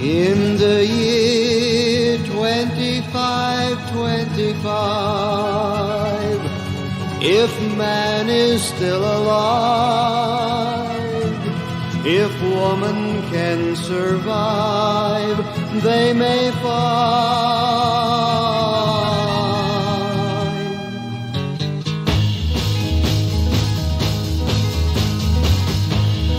In the year 2525, if man is still alive, if woman can survive, they may find.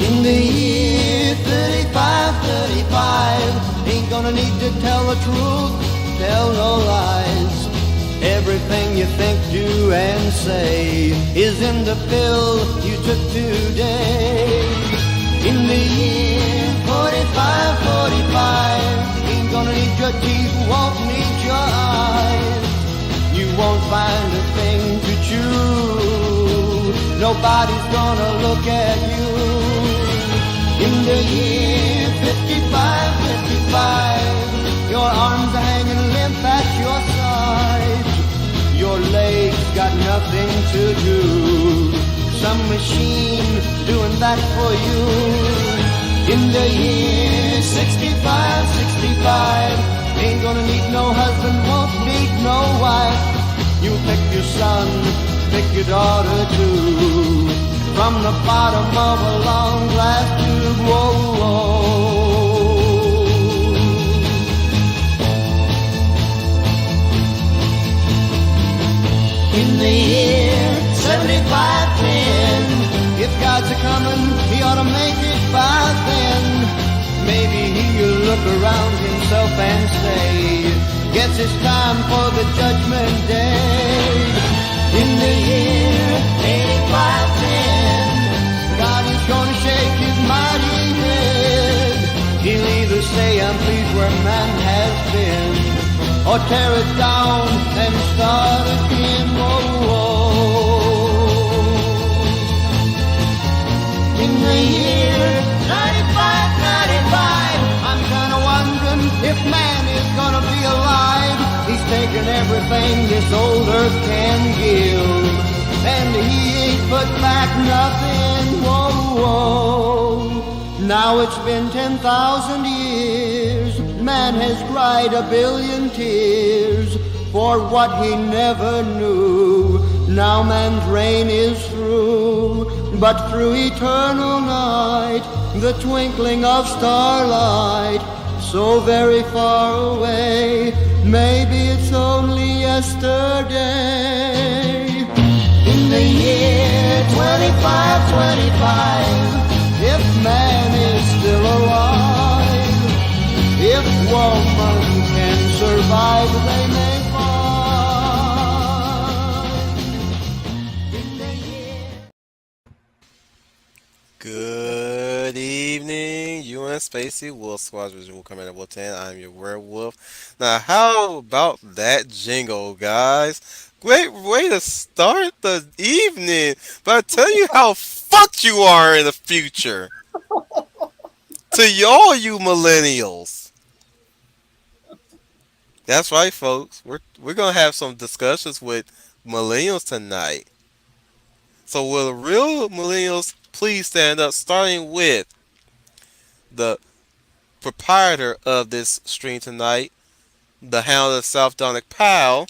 In the year 3535, ain't gonna need to tell the truth, tell no lies. Everything you think, do, and say is in the pill you took today. In the year 4545, ain't gonna need your teeth, won't need your eyes. You won't find a thing to chew, nobody's gonna look at you. In the year 5555, your arms are hanging limp at your side. Your legs got nothing to do, some machine doing that for you. In the year 6565, ain't gonna need no husband, won't need no wife. You pick your son, pick your daughter too, from the bottom of a long glass tube. Whoa, whoa. In the year 7510, if God's a-comin', he ought to make it by then. Maybe he'll look around himself and say, guess it's time for the judgment day. In the year 8510, God is gonna shake his mighty head. He'll either say, I'm pleased where man has been, or tear it down and start again. Whoa, whoa. In the year 9595, I'm kinda wondering if man is gonna be alive. He's taken everything this old earth can give, and he ain't put back nothing. Whoa, whoa. Now it's been 10,000 years, man has cried a billion tears for what he never knew. Now man's reign is through, but through eternal night, the twinkling of starlight, so very far away, maybe it's only yesterday. In the year 2525, if man is still alive, if woman can survive, they may find. In the year... Good evening, UN Spacey Wolf Squad Visual Commander Wolf 10. I'm your werewolf. Now, how about that jingle, guys? Great way to start the evening. But I tell you how fucked you are in the future. To all you millennials. That's right, folks. We're gonna have some discussions with millennials tonight. So will the real millennials please stand up, starting with the proprietor of this stream tonight, the Hound of South Donick Powell.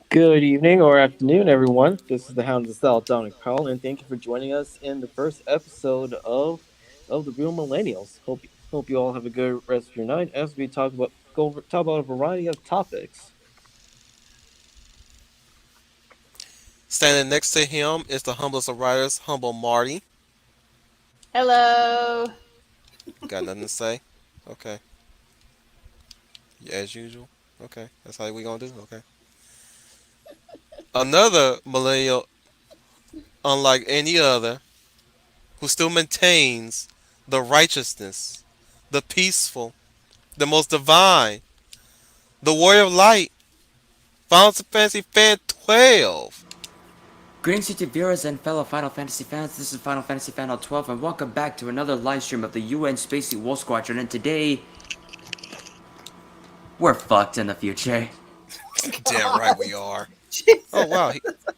Good evening or afternoon, everyone. This is the Hound of the South, Dominic Powell, and thank you for joining us in the first episode of the Real Millenials. Hope you all have a good rest of your night as we talk about a variety of topics. Standing next to him is the humblest of writers, Humble Marty. Hello. Got nothing to say? Okay. As usual? Okay. That's how we gonna do? Okay. Another millennial, unlike any other, who still maintains the righteousness, the peaceful, the most divine, the warrior of light, Final Fantasy Fan 12. Greetings to viewers and fellow Final Fantasy fans, this is Final Fantasy Fan 12 and welcome back to another live stream of the UN Spacey Wolf Squadron, and today, we're fucked in the future. Damn right we are. Oh wow.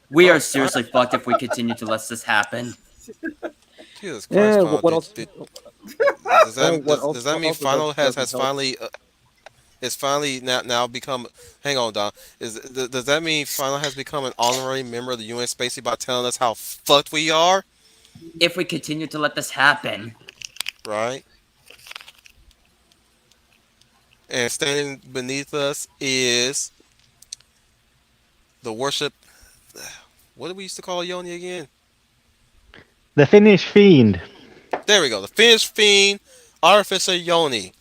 We are seriously fucked if we continue to let this happen. Jesus Christ, Yeah, Paul, what else? Does And that what does that mean also final doesn't has help. finally is finally now become? Hang on, Don. Does that mean final has become an honorary member of the UN Spacey by telling us how fucked we are? If we continue to let this happen, Right. And standing beneath us is the worship. What did we used to call Yoni again? The Finnish Fiend, There we go. The Finnish fiend, Artificer Yoni.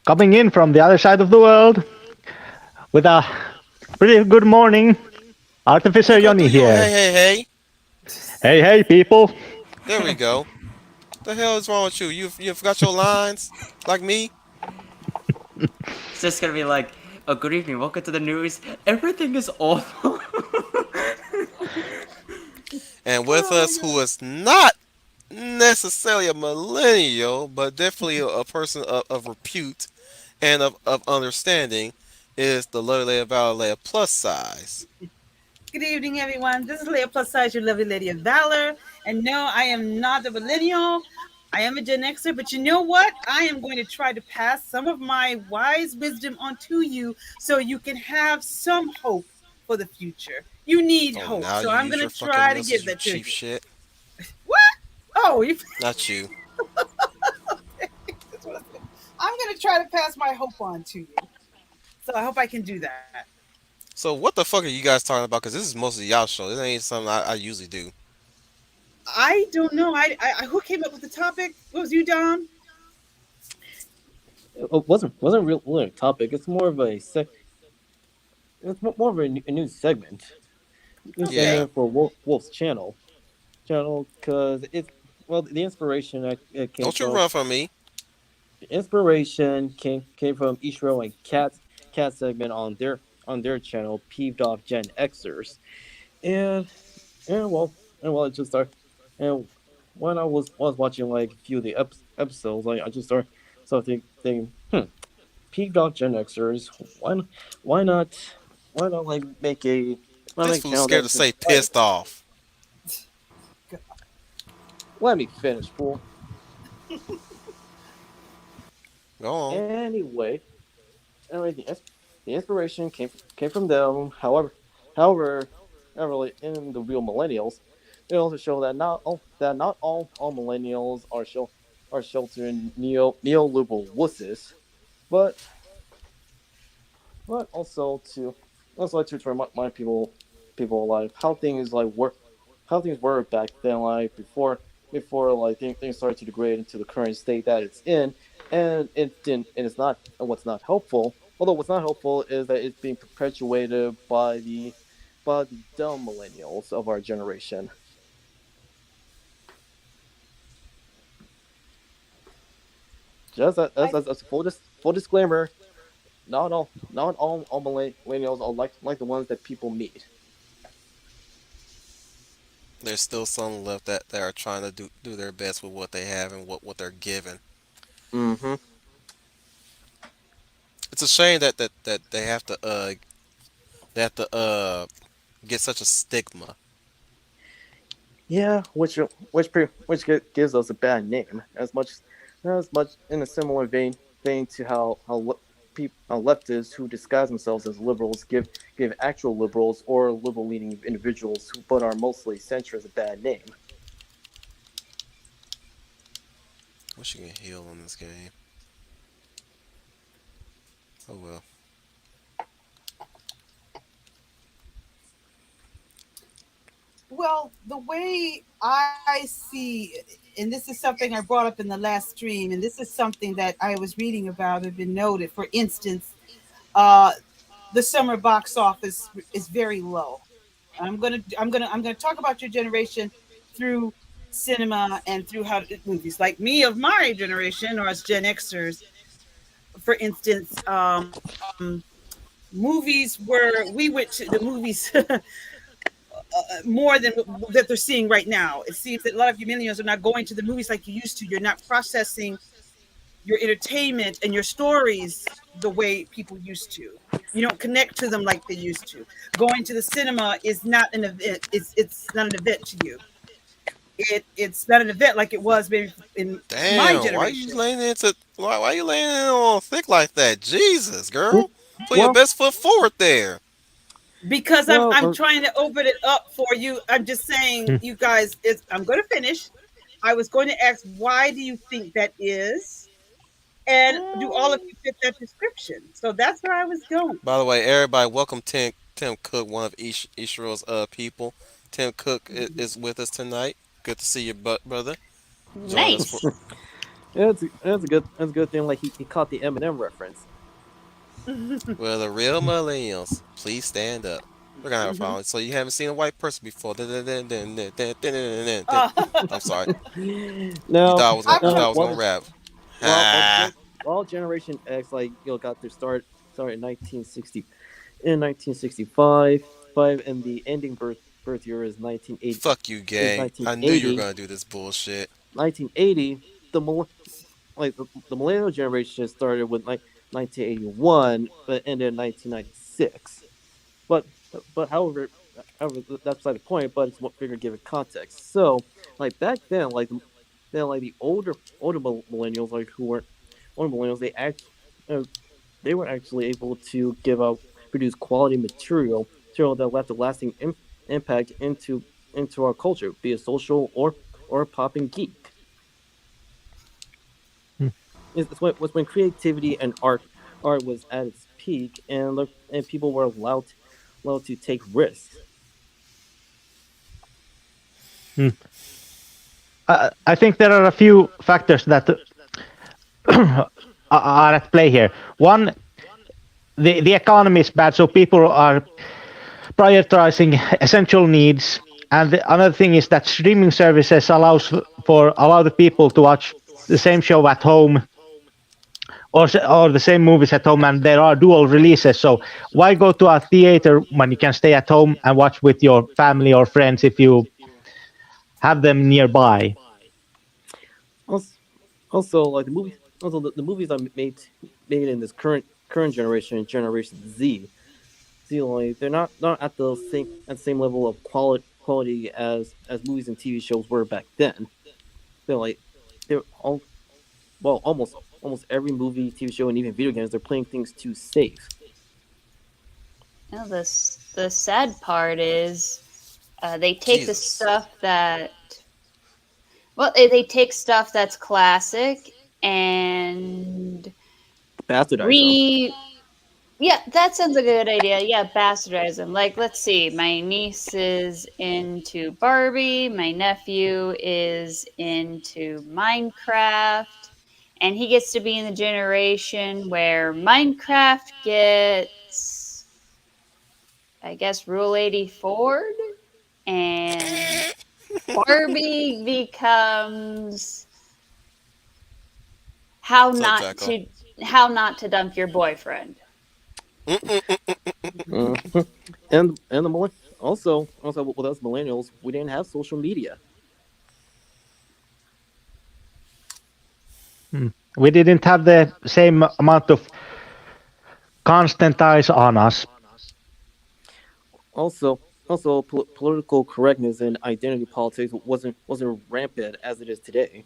coming in from the other side of the world with a pretty good morning. Hey, Artificer go do Yoni your here. hey hey hey. Hey, hey, people. There we go. The hell is wrong with you? You forgot your lines like me. it's just gonna be like, oh, good evening, welcome to the news. Everything is awful. And with Oh my us, who god. is not necessarily a millennial, but definitely a person of repute and of understanding, is the Lovely Lady Valor plus size. Good evening, everyone. This is Leah Plus Size, your lovely lady of valor. And no, I am not a millennial. I am a Gen Xer, but you know what? I am going to try to pass some of my wise wisdom onto you so you can have some hope for the future. You need Oh, hope. now So you I'm use going your to fucking try to missiles, give you that to cheap you. shit. What? Oh, you. Not you. I'm going to try to pass my hope on to you. So I hope I can do that. So what the fuck are you guys talking about? Because this is mostly y'all show. This ain't something I usually do. I don't know. Who came up with the topic? What was you, Dom? It wasn't really a topic. It's more of a more of a new segment. New Yeah. Okay. segment for Wolf's channel because it's well the inspiration it came Don't you from run from me. came from Ishro and Cat segment on their channel peeved off Gen Xers and well it just started and when I was watching like a few of the episodes like I just started thinking peeved off Gen Xers why not why not like This make a fool's channel scared to that's say inspired. pissed off. Let me finish, fool. Go on. Anyway, anyway, the inspiration came from them. However, however, like, in the real millennials, they also show that not all millennials are sheltered in neoliberal wusses, but also to remind people alive how things were back then, like before like things started to degrade into the current state that it's in, and it didn't and it's not and what's not helpful. Although what's not helpful is that it's being perpetuated by the dumb millennials of our generation. Just as a full disclaimer, not all millennials are like the ones that people meet. There's still some left that are trying to do their best with what they have and what they're given. Mm-hmm. It's a shame that they have to get such a stigma. Yeah, gives us a bad name, as much in a similar vein to how leftists who disguise themselves as liberals give actual liberals or liberal leaning individuals who but are mostly centrist a bad name. Wish you can heal in this game. Oh well. Well, the way I see, and this is something I brought up in the last stream, and this is something that I was reading about and been noted. For instance, uh, the summer box office is very low. I'm gonna talk about your generation through cinema and through how movies like me of my generation or as Gen Xers, for instance, movies where we went to the movies more than that they're seeing right now. It seems that a lot of you millennials are not going to the movies like you used to. You're not processing your entertainment and your stories the way people used to. You don't connect to them like they used to. Going to the cinema is not an event. It's not an event to you. it's not an event like it was maybe in my Damn, why you generation. laying into why you laying in on thick like that? Jesus, Hmm? girl, put your Well, best foot forward there. Because well, I'm trying to open it up for you. I'm just saying, Hmm. you guys. I'm going to finish. I was going to ask, why do you think that is, and do all of you fit that description? So that's where I was going. By the way, everybody, welcome Tim Cook, one of Ishiro's people. Tim Cook is with us tonight. Good to see you, brother. Join us for Nice. yeah, that's a good thing. Like he caught the Eminem reference. well the real millennials. Please stand up. We're gonna have a follow. So you haven't seen a white person before. uh, I'm sorry. You No, thought I was gonna. I'm You trying. thought I was while gonna the rap. while Ha! while Generation X got their start in 1965, and the ending birth year is 1980 Fuck you, is gang. I knew you were 1980. gonna do this bullshit. 1980, the millennial generation started with 1981, but ended in 1996. But that's beside the point. But it's what figure given context. So like back then, like the older millennials, like who weren't older millennials, uh, they were actually able to produce quality material that left a lasting impact into our culture, be it social or pop and geek. Hmm. It's when creativity and art was at its peak, and people were allowed to take risks. Hmm. I think there are a few factors that are at play here. One, the economy is bad, so people are prioritizing essential needs. And another thing is that streaming services allow the people to watch the same show at home or the same movies at home, and there are dual releases. So why go to a theater when you can stay at home and watch with your family or friends if you have them nearby? Also, also like the movies are made in this current generation, Generation Z. See, like they're not at the same level of quality as movies and TV shows were back then. They're like they're all well almost every movie, TV show, and even video games, they're playing things too safe. Now, the sad part is they take the Jesus. stuff that well, they take stuff that's classic and Bastardize them. re yeah, that sounds like a good idea. Yeah, bastardize them. Like, let's see, my niece is into Barbie, my nephew is into Minecraft, and he gets to be in the generation where Minecraft gets, I guess, Rule 84, and Barbie becomes how What's up, not Draco? to how not to dump your boyfriend. Mhm. And also with us millennials, we didn't have social media. Hmm. We didn't have the same amount of constant eyes on us. Also, political correctness and identity politics wasn't rampant as it is today.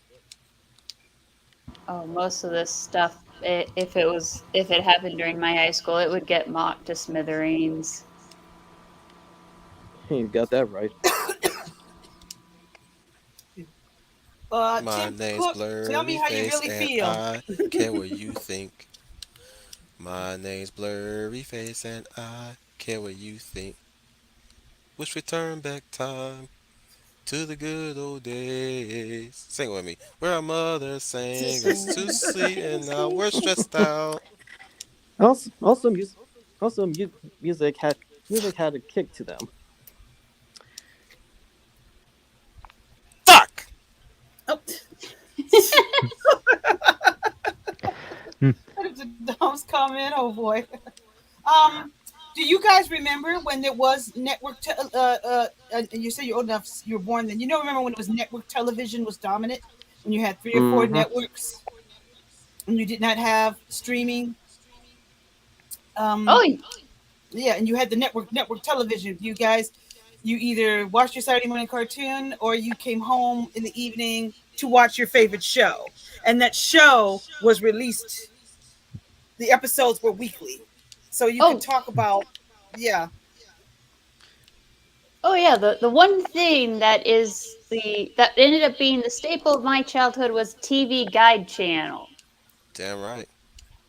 Oh, most of this stuff, if it happened during my high school, it would get mocked to smithereens. You got that right. My Tim name's Cook, tell me Blurry how you Face, really and feel. I care what you think. My name's Blurry Face, and I care what you think. Wish we turn back time to the good old days. Sing it with me. Where our mother sang us to sleep, and now we're stressed out. Also, also, music, also music had a kick to them. Fuck! Oh, Hmm. that is a Dom's comment. Oh boy. Um, do you guys remember when there was you say you're old enough, you were born then. You know, remember when it was network television was dominant? When you had three or four Mm-hmm. networks and you did not have streaming? Um, Oh, yeah, and you had the network television. You guys, You either watched your Saturday morning cartoon or you came home in the evening to watch your favorite show. And that show was released, the episodes were weekly. So you could Oh, talk about, yeah. oh yeah, the one thing that ended up being the staple of my childhood was TV Guide channel. Damn right.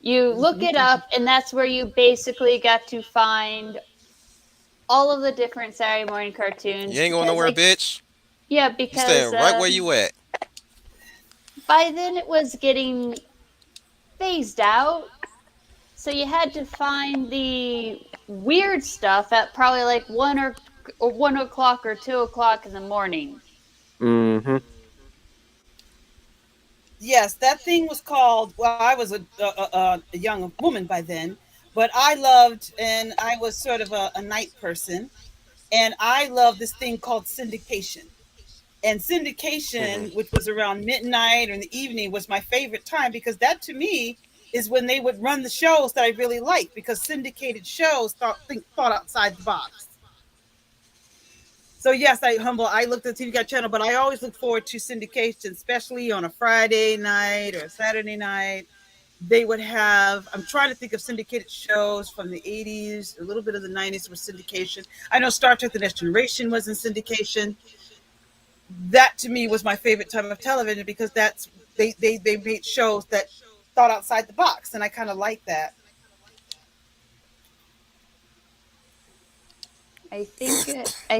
You look it Mhm. up, and that's where you basically got to find all of the different Saturday morning You cartoons ain't going because, nowhere, like, bitch. yeah, You because staying right where you at. by then it was getting phased out. So you had to find the weird stuff at probably like 1 o'clock or 2 o'clock in the morning. Mm-hmm. Yes, that thing was called. Well, I was a young woman by then, but I loved, and I was sort of a night person, and I loved this thing called syndication. And syndication, which was around midnight or in the evening, was my favorite time because that to me is when they would run the shows that I really liked because syndicated shows thought outside the box. So yes, I looked at the TV Guide channel, but I always look forward to syndication, especially on a Friday night or a Saturday night. They would have. I'm trying to think of syndicated shows from the 80s, a little bit of the 90s was syndication. I know Star Trek: The Next Generation was in syndication. That to me was my favorite time of television because they made shows that thought outside the box, and I kind of like that. I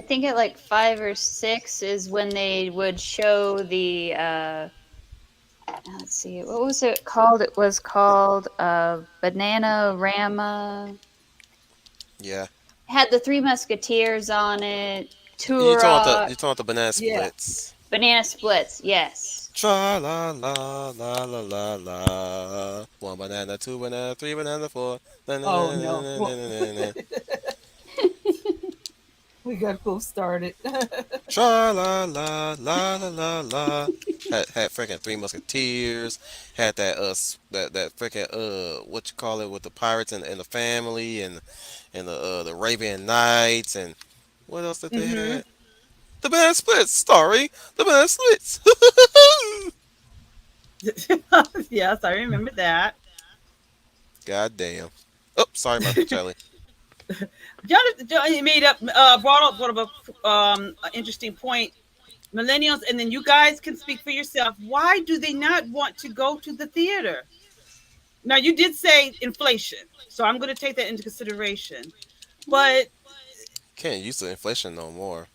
think at like 5 or 6 is when they would show the let's see, what was it called? It was called Banana Rama. Yeah. Had the Three Musketeers on it. You talking about the Turok, you talking about the banana Yeah. splits. Banana Splits. Yes. Tra la la la la la la. One banana, two banana, three banana, four. Na, na, Oh na, no, na, well, na, na, na, na. we got to go started. Tra la la la la la la. Had freaking Three Musketeers. Had that freaking what you call it with the pirates and the family and the Arabian Nights and what else that they Hmm. had? The Banana Splits. Sorry, the Banana Splits. Yes, I remember that. God damn. Oh, sorry, Marco Charlie. Jonathan made up, brought up sort of an interesting point. Millennials, and then you guys can speak for yourself. Why do they not want to go to the theater? Now, you did say inflation, so I'm going to take that into consideration. But Can't use the inflation no more.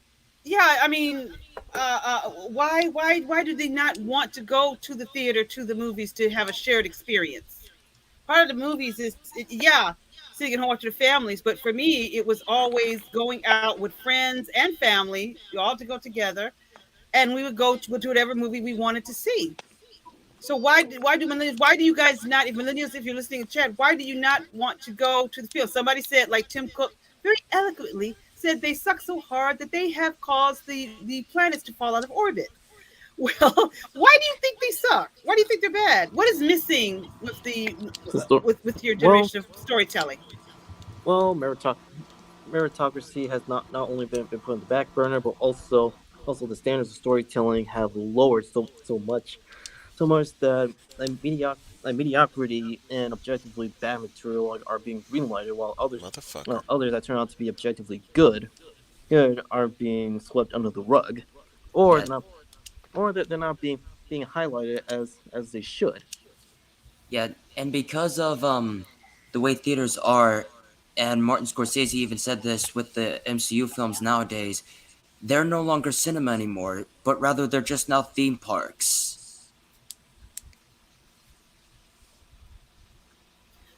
yeah, I mean, why do they not want to go to the theater, to the movies, to have a shared experience? Part of the movies is, yeah, sitting at home watching the families, but for me, it was always going out with friends and family, you all to go together, and we would go to whatever movie we wanted to see. So why do millennials? Why do you guys not? If millennials, if you're listening in chat, why do you not want to go to the field? Somebody said, like Tim Cook, very eloquently said, they suck so hard that they have caused the planets to fall out of orbit. Well, why do you think they suck? Why do you think they're bad? What is missing with The sto- with your well, generation of storytelling? well, meritocracy has not only been put on the back burner, but also the standards of storytelling have lowered so much that mediocrity and objectively bad material are being greenlighted, while Motherfucker. others that turn out to be objectively good are being swept under the rug, or Yeah, they're not being highlighted as they should. yeah, and because of the way theaters are, and Martin Scorsese even said this with the MCU films nowadays, they're no longer cinema anymore, but rather they're just now theme parks.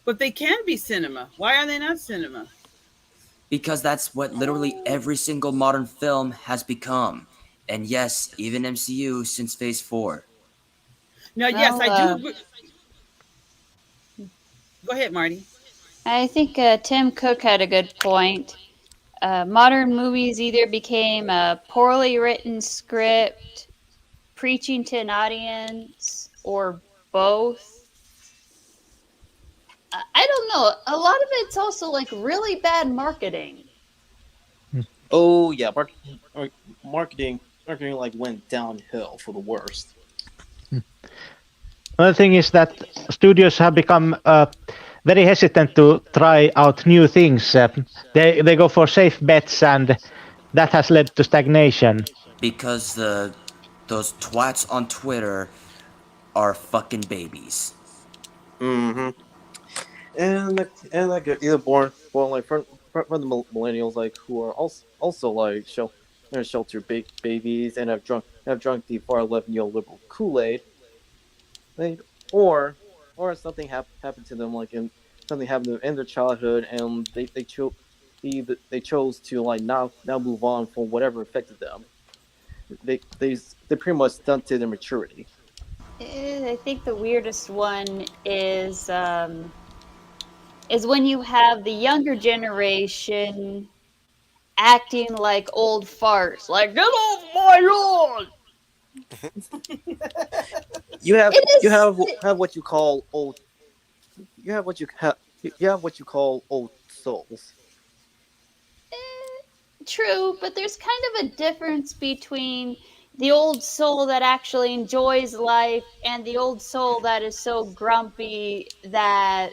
But they can be cinema. Why are they not cinema? Because that's what literally every single modern film has become. And yes, even MCU since Phase 4. Now, yes, Well, I do agree. Go ahead, Marty. I think Tim Cook had a good point. Modern movies either became a poorly written script, preaching to an audience, or both. I don't know. A lot of it's also like really bad marketing. Oh yeah, marketing like went downhill for the worst. Another thing is that studios have become very hesitant to try out new things. They go for safe bets, and that has led to stagnation. because those twats on Twitter are fucking babies. Mm-hmm. And like either born like from the millennials like who are also like they're sheltered babies and have drunk the far left neoliberal Kool-Aid, like, or something happened to them like in something happened to them in their childhood and they chose to like now move on from whatever affected them. They pretty much stunted their maturity. I think the weirdest one is when you have the younger generation acting like old farts, like get off my lawn. You have It you is have what you call old you have what you have what you call old souls. true, but there's kind of a difference between the old soul that actually enjoys life and the old soul that is so grumpy that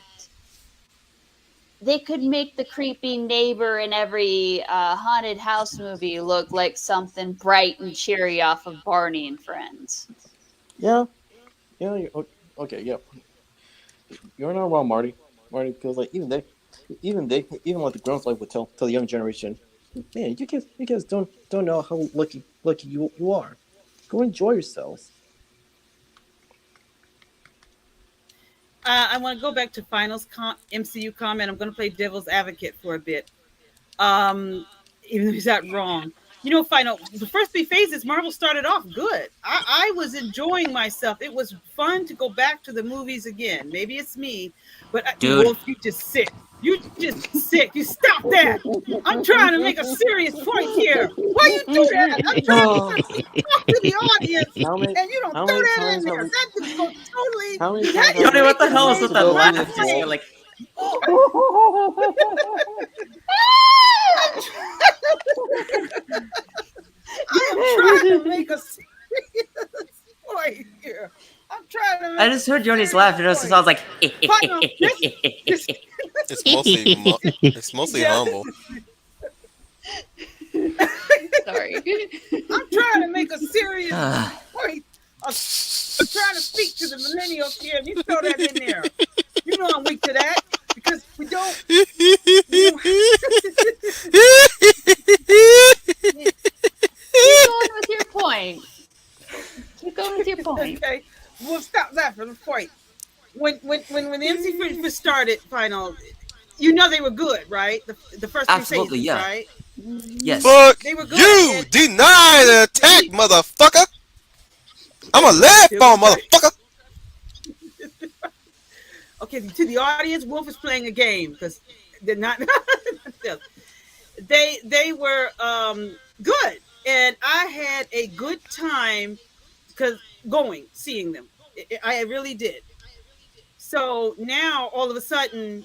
they could make the creepy neighbor in every haunted house movie look like something bright and cheery off of Barney and Friends. Yeah, yeah. Okay, yeah. You're not wrong, Marty, because like even like the grown like would tell the young generation, man, you guys don't know how lucky you are. Go enjoy yourselves. I want to go back to MCU comment. I'm going to play devil's advocate for a bit. Um, Even though he's not wrong. You know, final the first three phases, Marvel started off good. I was enjoying myself. It was fun to go back to the movies again. Maybe it's me, but Dude, Wolf, you just sick. You just sick. You stop that. I'm trying to make a serious point here. Why you do that? I'm trying to oh, talk to the audience, How many and you don't how throw many that in times have there. we That just goes totally. how many That times have just Johnny, we what the makes hell was need with to that go my through laugh? this, Just point. Wolf? like, I am trying to make a serious point here. I'm trying to I make a just heard Johnny's serious laugh. It was point. sounds like. Final, this It's mostly yeah, humble. Sorry. I'm trying to make a serious Ah, point. I'm trying to speak to the millennials here, and you throw that in there. You know I'm weak to that because we don't. Keep going with your point. Keep going with your point. Okay, we'll stop that for the point. When the MC first started, final, you know they were good, right? The first three absolutely, phases, yeah. right? Yes. Fuck They were good, you! and Deny we the attack, we motherfucker! I'm a I'm laugh still on, gonna try. motherfucker! Okay, to the audience, Wolf is playing a game because they're not. They were good, and I had a good time because going seeing them. I really did. So now all of a sudden,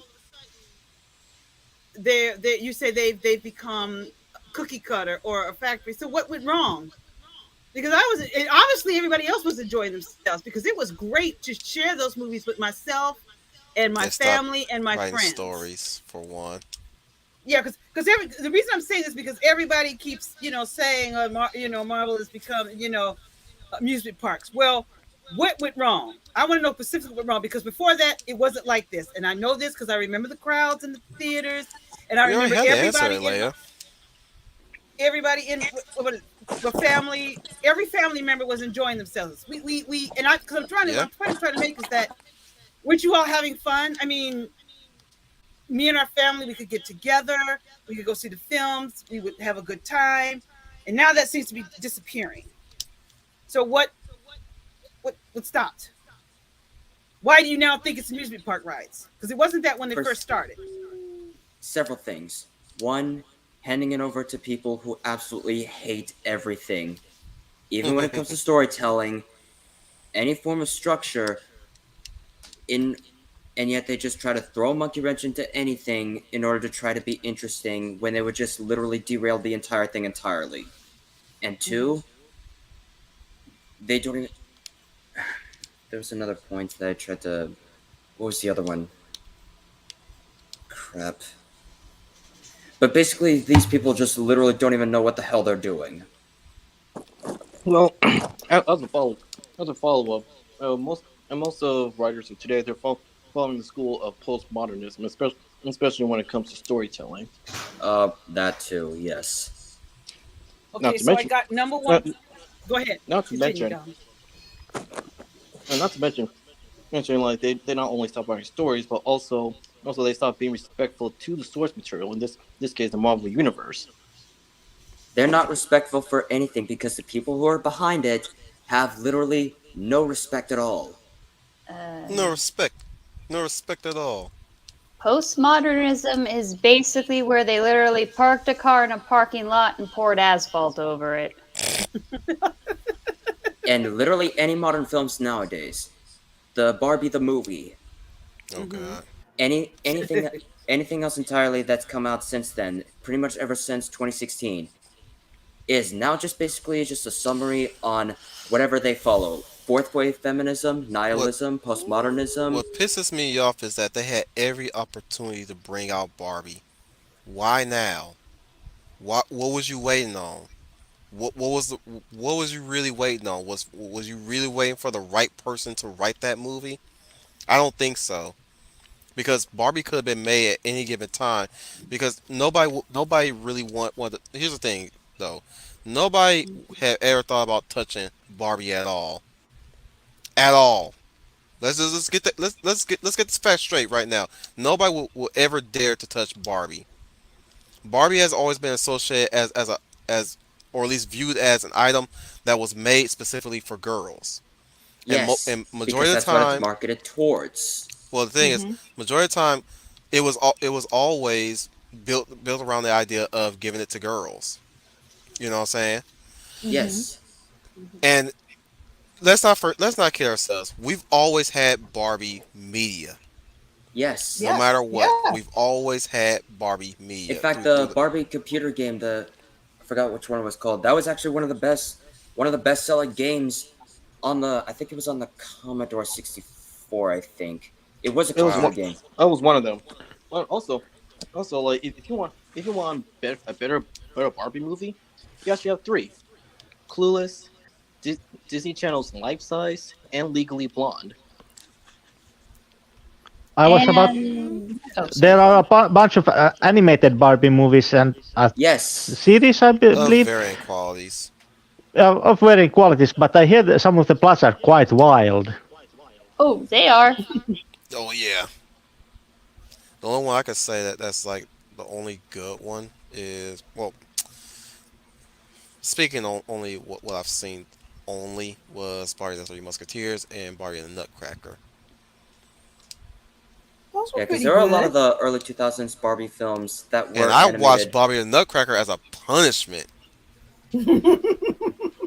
they you say they've become cookie cutter or a factory. So what went wrong? Because I was, and obviously everybody else was enjoying themselves because it was great to share those movies with myself and my They stopped family and my writing friends. stories, for one. Yeah, because the reason I'm saying this because everybody keeps saying Marvel has become amusement parks. Well, what went wrong? I want to know specifically what went wrong because before that it wasn't like this, and I know this because I remember the crowds in the theaters, and I We already remember had the answer, Leia. everybody in the family. Every family member was enjoying themselves. We and I because I'm trying to Yeah? my point I'm trying to make is that weren't you all having fun? I mean, me and our family, we could get together, we could go see the films, we would have a good time, and now that seems to be disappearing. So what stopped? Why do you now think it's amusement park rides? Because it wasn't that when they first First, started. several things. One, handing it over to people who absolutely hate everything. Even when it comes to storytelling, any form of structure, in and yet they just try to throw a monkey wrench into anything in order to try to be interesting when they would just literally derail the entire thing entirely. And two, they don't even. There was another point that I tried to. What was the other one? Crap. But basically, these people just literally don't even know what the hell they're doing. Well, as a follow up, most of writers of today they're following the school of postmodernism, especially when it comes to storytelling. That too, yes. Not Okay, to so I mention, got number one. not, Go ahead. not to Continue, mention, Dom. not to mention like they not only stop writing stories, but also they stop being respectful to the source material. In this case, the Marvel universe. They're not respectful for anything because the people who are behind it have literally no respect at all. No Uh, respect. No respect at all. Postmodernism is basically where they literally parked a car in a parking lot and poured asphalt over it. And literally any modern films nowadays, the Barbie the movie, Oh god. anything else entirely that's come out since then, pretty much ever since 2016, is now just basically just a summary on whatever they follow. Fourth wave feminism, What nihilism, postmodernism. what pisses me off is that they had every opportunity to bring out Barbie. Why now? What was you waiting on? What was you really waiting on? Was you really waiting for the right person to write that movie? I don't think so. Because Barbie could have been made at any given time. Because nobody really wanted. Here's the thing, though. Nobody had ever thought about touching Barbie at all. At all. Let's get that. Let's get this fact straight right now. Nobody will ever dare to touch Barbie. Barbie has always been associated as or at least viewed as an item that was made specifically for girls. Yes, And majority because of the that's what it's time, marketed towards. well, the thing is, majority of the time, it was always built around the idea of giving it to girls. You know what I'm saying? Yes, And let's not kid ourselves. We've always had Barbie media. yes. No matter Yes, what, yes. we've always had Barbie In media fact, through the the. Barbie computer game, the I forgot which one it was called. That was actually one of the best selling games on the. I think it was on the Commodore 64. I think it was a It was computer one. Wow. game. I was one of them. Well, also like if you want a better Barbie movie, you actually have three: Clueless, Disney Channel's Life Size, and Legally Blonde. I was about. And oh, sorry, There go are a ahead. bunch of animated Barbie movies and a Yes, series, I Of believe, varying qualities. of varying qualities. But I hear that some of the plots are quite wild. Oh, they are. Oh yeah. The only one I could say that's like the only good one is, well, speaking on only what I've seen only was Barry and the Three Musketeers and Barry and the Nutcracker. Those were yeah, because pretty there are a lot good. of the early 2000s Barbie films that And were I watched animated. Barry and the Nutcracker as a punishment.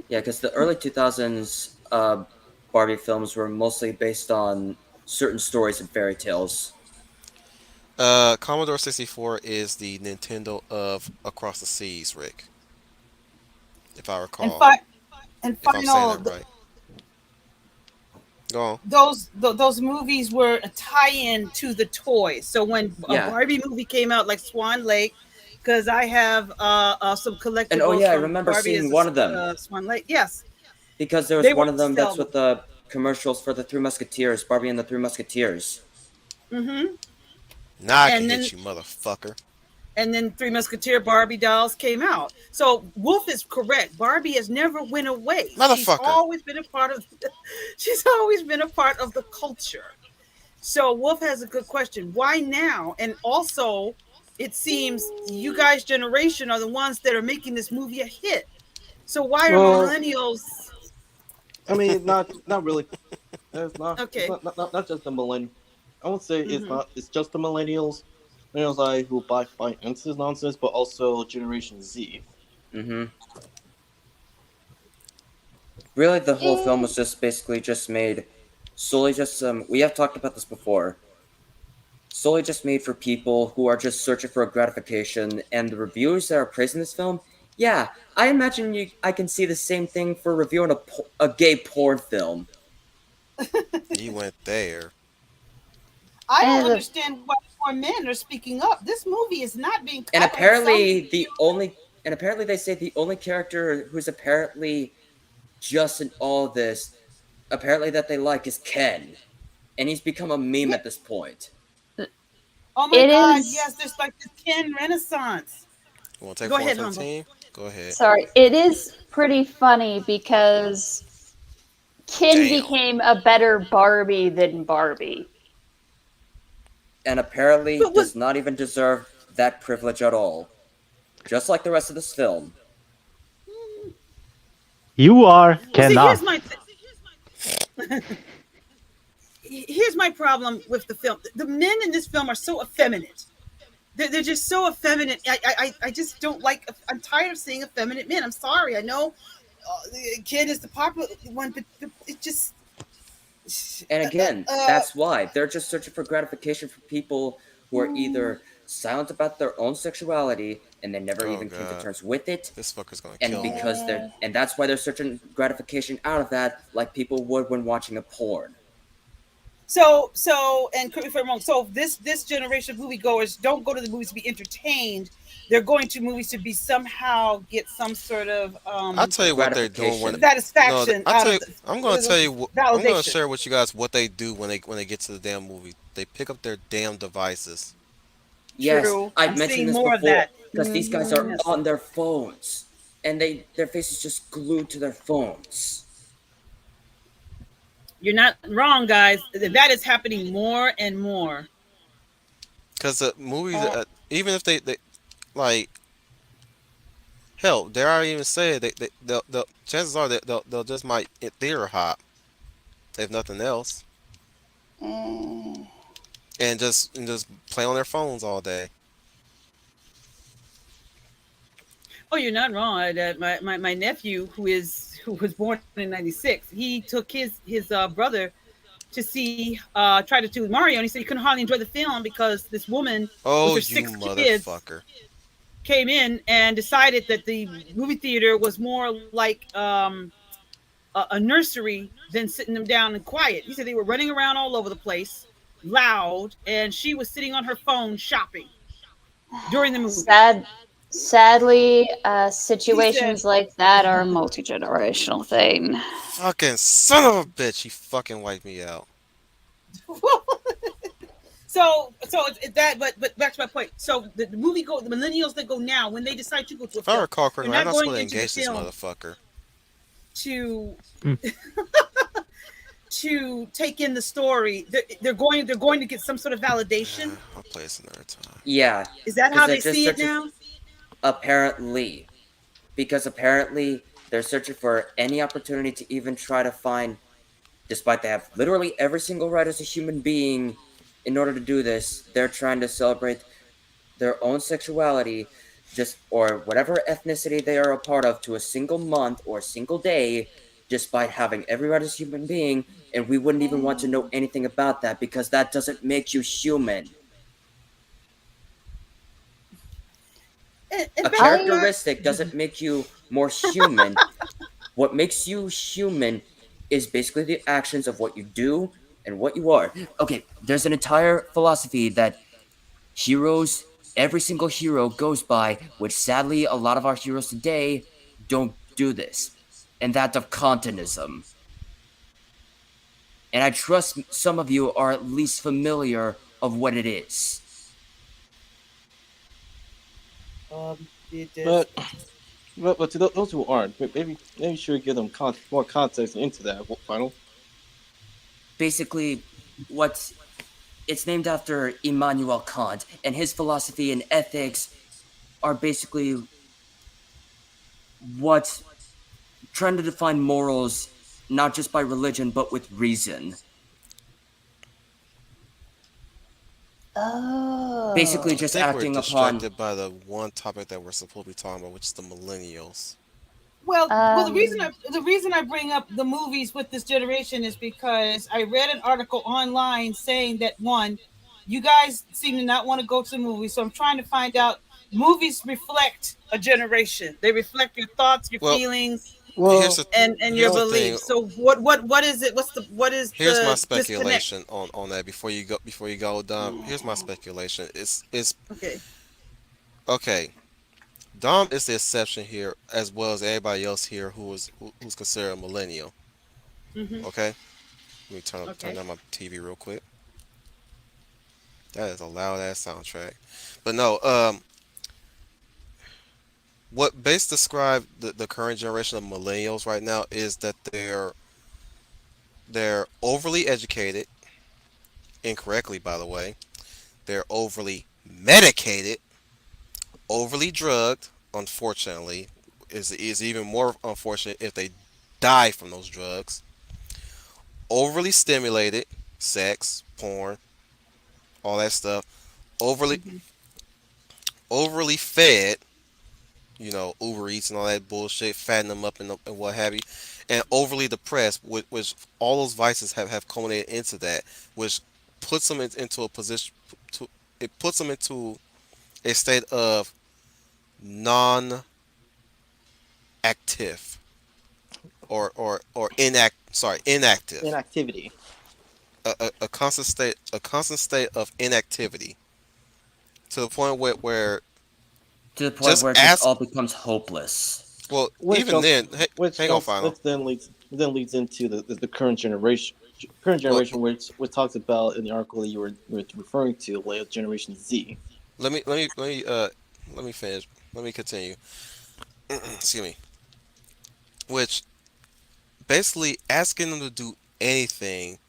Yeah, because the early 2000s Barbie films were mostly based on certain stories and fairy tales. Commodore 64 is the Nintendo of Across the Seas, Rick, if I and recall. fi- and If I'm saying final, that right. Go on. those movies were a tie-in to the toys. So when a Yeah, Barbie movie came out, like Swan Lake, because I have some and oh collectibles yeah, I from remember Barbie seeing as one of them Swan Lake. Yes, because there was they one would of them sell that's with them. the commercials for the Three Musketeers, Barbie and the Three Musketeers. Hmm. Now I can And then hit you, motherfucker. Three Musketeer Barbie dolls came out. So Wolf is correct. Barbie has never went away. She's Motherfucker. always been a part of. She's always been a part of the culture. So Wolf has a good question. Why now? And also, it seems you guys' generation are the ones that are making this movie a hit. So why are Well, millennials I mean, not really. It's okay? not just the millennial. I would say it's Mm-hmm. not. It's just the millennials like who buy into this nonsense, but also Generation Z. Mm-hmm. Really, the whole film Eh, was just basically just made solely just some. We have talked about this before. solely just made for people who are just searching for a gratification, and the reviewers that are praising this film, yeah, I imagine I can see the same thing for reviewing a gay porn film. You went there. I don't And understand why more men are speaking up. This movie is not being And covered. Some apparently they say the only character who's apparently just in all this apparently that they like is Ken, and he's become a meme yeah. at this point. Oh my it God, is, yes, there's like this Ken Renaissance. You want to take Go one ahead, for the Humble. team? Go ahead. sorry, it is pretty funny because Ken Damn. became a better Barbie than Barbie. And apparently But was does not even deserve that privilege at all. Just like the rest of this film. You are well, see, Kenna. here's my problem with the film. The men in this film are so effeminate. They're just so effeminate. I just don't like. I'm tired of seeing effeminate men. I'm sorry. I know the kid is the popular one, but it just. And Uh, uh, again, uh, that's why they're just searching for gratification for people who are either silent about their own sexuality and they never Oh even came to god. terms with it, This fucker's gonna and kill me. that's why they're searching gratification out of that like people would when watching a porn. and correct me if I'm wrong. So this generation of moviegoers don't go to the movies to be entertained. They're going to movies to be somehow get some sort of I'll tell you what they're doing when. Gratification. No, satisfaction I'll out tell of you. I'm gonna tell you. I'm gonna validation. share with you guys what they do when they get to the damn movie. They pick up their damn devices. Yes, True. I've I'm mentioned seeing this more of before that. because these guys are Yes. on their phones and their faces just glued to their phones. You're not wrong, guys. That is happening more and more. Cause the movies, Uh, even if they like, hell, they already even said they'll chances are that they'll just might theater hop if nothing else, eh, and just play on their phones all day. Oh, you're not wrong. My nephew, who was born in '96, he took his brother to see try to do Mario, and he said he couldn't hardly enjoy the film because this woman with Oh, her you 6 kids motherfucker! came in and decided that the movie theater was more like a nursery than sitting them down and quiet. He said they were running around all over the place, loud, and she was sitting on her phone shopping during the movie. sad, sadly, He said, situations like that are a multi generational thing. Fucking son of a bitch! He fucking wiped me out. that, but back to my point. So the millennials that go now, when they decide to go to a If I film, recall they're correctly, I'm not not going supposed to into the engage this film motherfucker. to Mm. to take in the story. They're going to get some sort of validation. I'll play this another time. Yeah, Is that because how they're they just see it searching. now? Apparently, because apparently they're searching for any opportunity to even try to find, despite they have literally every single right as a human being, in order to do this, they're trying to celebrate their own sexuality, just or whatever ethnicity they are a part of, to a single month or a single day, despite having every right as a human being, and we wouldn't even want to know anything about that because that doesn't make you human. And A basically, I, God, characteristic doesn't make you more human. What makes you human is basically the actions of what you do and what you are. Okay, there's an entire philosophy that heroes, every single hero goes by, which sadly a lot of our heroes today don't do this, and that of Kantianism. And I trust some of you are at least familiar of what it is. it is. But but to those who aren't, maybe should give them more context into that final. Basically, what it's named after Immanuel Kant, and his philosophy and ethics are basically what trying to define morals not just by religion but with reason. Basically oh, I just think we're acting upon. distracted by the one topic that we're supposed to be talking about, which is the millennials. Well, um, the reason I bring up the movies with this generation is because I read an article online saying that one, You guys seem to not want to go to the movies, so I'm trying to find out. Movies reflect a generation. They reflect your thoughts, your Well, feelings, here's Well, the and your here's the well, thing. beliefs. So what is it? What is Here's my the disconnect? speculation on that before you go, Dom. Here's my speculation. It's Okay. okay. Dom is the exception here, as well as everybody else here who's considered a millennial. Mm-hmm. Okay, let me turn Okay. down my TV real quick. That is a loud ass soundtrack. But no, what base describe the current generation of millennials right now is that they're overly educated, incorrectly by the way. They're overly medicated, overly drugged, unfortunately. Is even more unfortunate if they die from those drugs. Overly stimulated, sex, porn, all that stuff. Overly Mm-hmm. overly fed, Uber Eats and all that bullshit, fatten them up and what have you, and overly depressed, which all those vices have culminated into that, which puts them into a position, to, it puts them into a state of non-active or inactive, inactivity. a constant state of inactivity to the point where To the point just where it just ask. all becomes hopeless. Well, which even else then, which hang on, else final. which then leads into the current generation, Well, which talks about in the article that you were referring to, like Generation Z. let me finish. Let me continue. Excuse me. Which basically asking them to do anything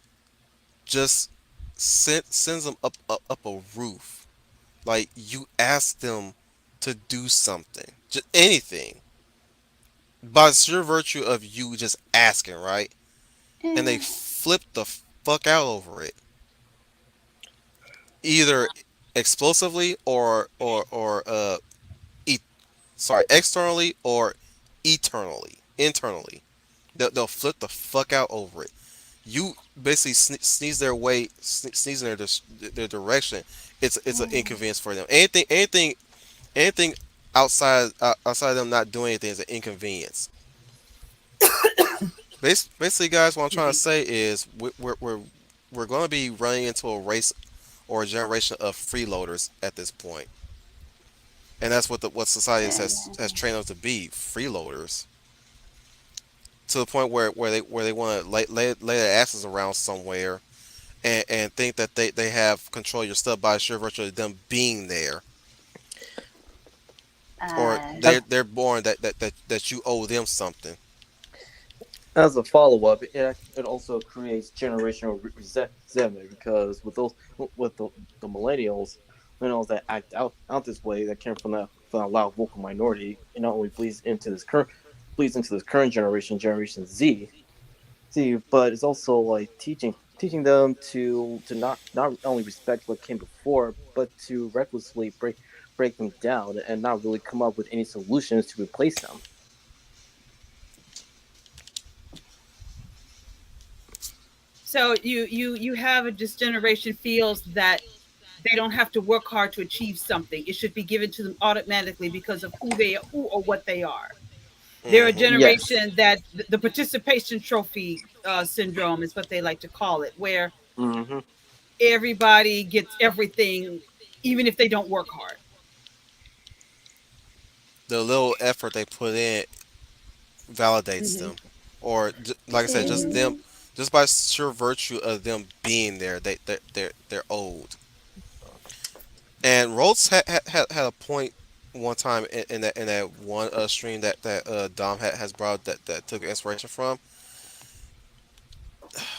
just sends them up a roof. Like you ask them to do something, just anything, by sheer virtue of you just asking, right? And they Eh, flip the fuck out over it, either explosively or e- externally or internally. They'll flip the fuck out over it. You basically sneeze in their direction. It's an inconvenience for them. Anything outside of them not doing anything is an inconvenience. Basically, guys, what I'm trying to say is we're going to be running into a race or a generation of freeloaders at this point, and that's what society has trained us to be, freeloaders, to the point where they want to lay their asses around somewhere and think that they have control of your stuff by sheer virtue of them being there, or uh, they're As they're born that you owe them something. as a follow up, it also creates generational resentment because with the millennials that act out this way, that came from a loud vocal minority, it not only bleeds into this current generation, Generation Z. But it's also like teaching them to not only respect what came before, but to recklessly break them down and not really come up with any solutions to replace them. So you have this generation feels that they don't have to work hard to achieve something. It should be given to them automatically because of who or what they are. They're a Hmm. Yes. generation that the participation trophy syndrome is what they like to call it, where Hmm. everybody gets everything, even if they don't work hard. The little effort they put in validates Hmm. them, or like I said, just them, eh, just by sheer virtue of them being there, they're old. And Rhodes had a point one time in that one stream that Dom has brought that took inspiration from.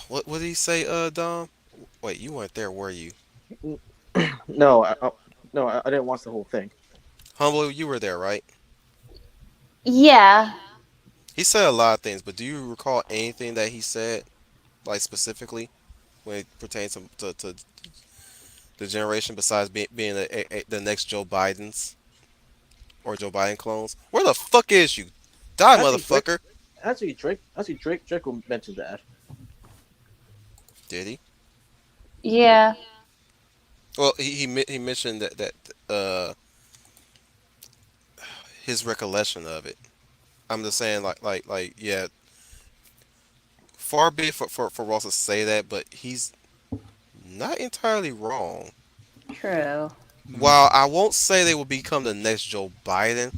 What did he say, Dom? Wait, you weren't there, were you? No, no, I didn't watch the whole thing. Humble, you were there, right? yeah. He said a lot of things, but do you recall anything that he said, like specifically, when it pertains to the generation besides being the next Joe Biden's or Joe Biden clones? Where the fuck is you? Die, Actually, Drake, motherfucker! Drake mentioned that. Did he? Yeah. Well, he mentioned that uh his recollection of it. I'm just saying, like, yeah, far be it for Ross to say that, but he's not entirely wrong. True. While I won't say they will become the next Joe Biden,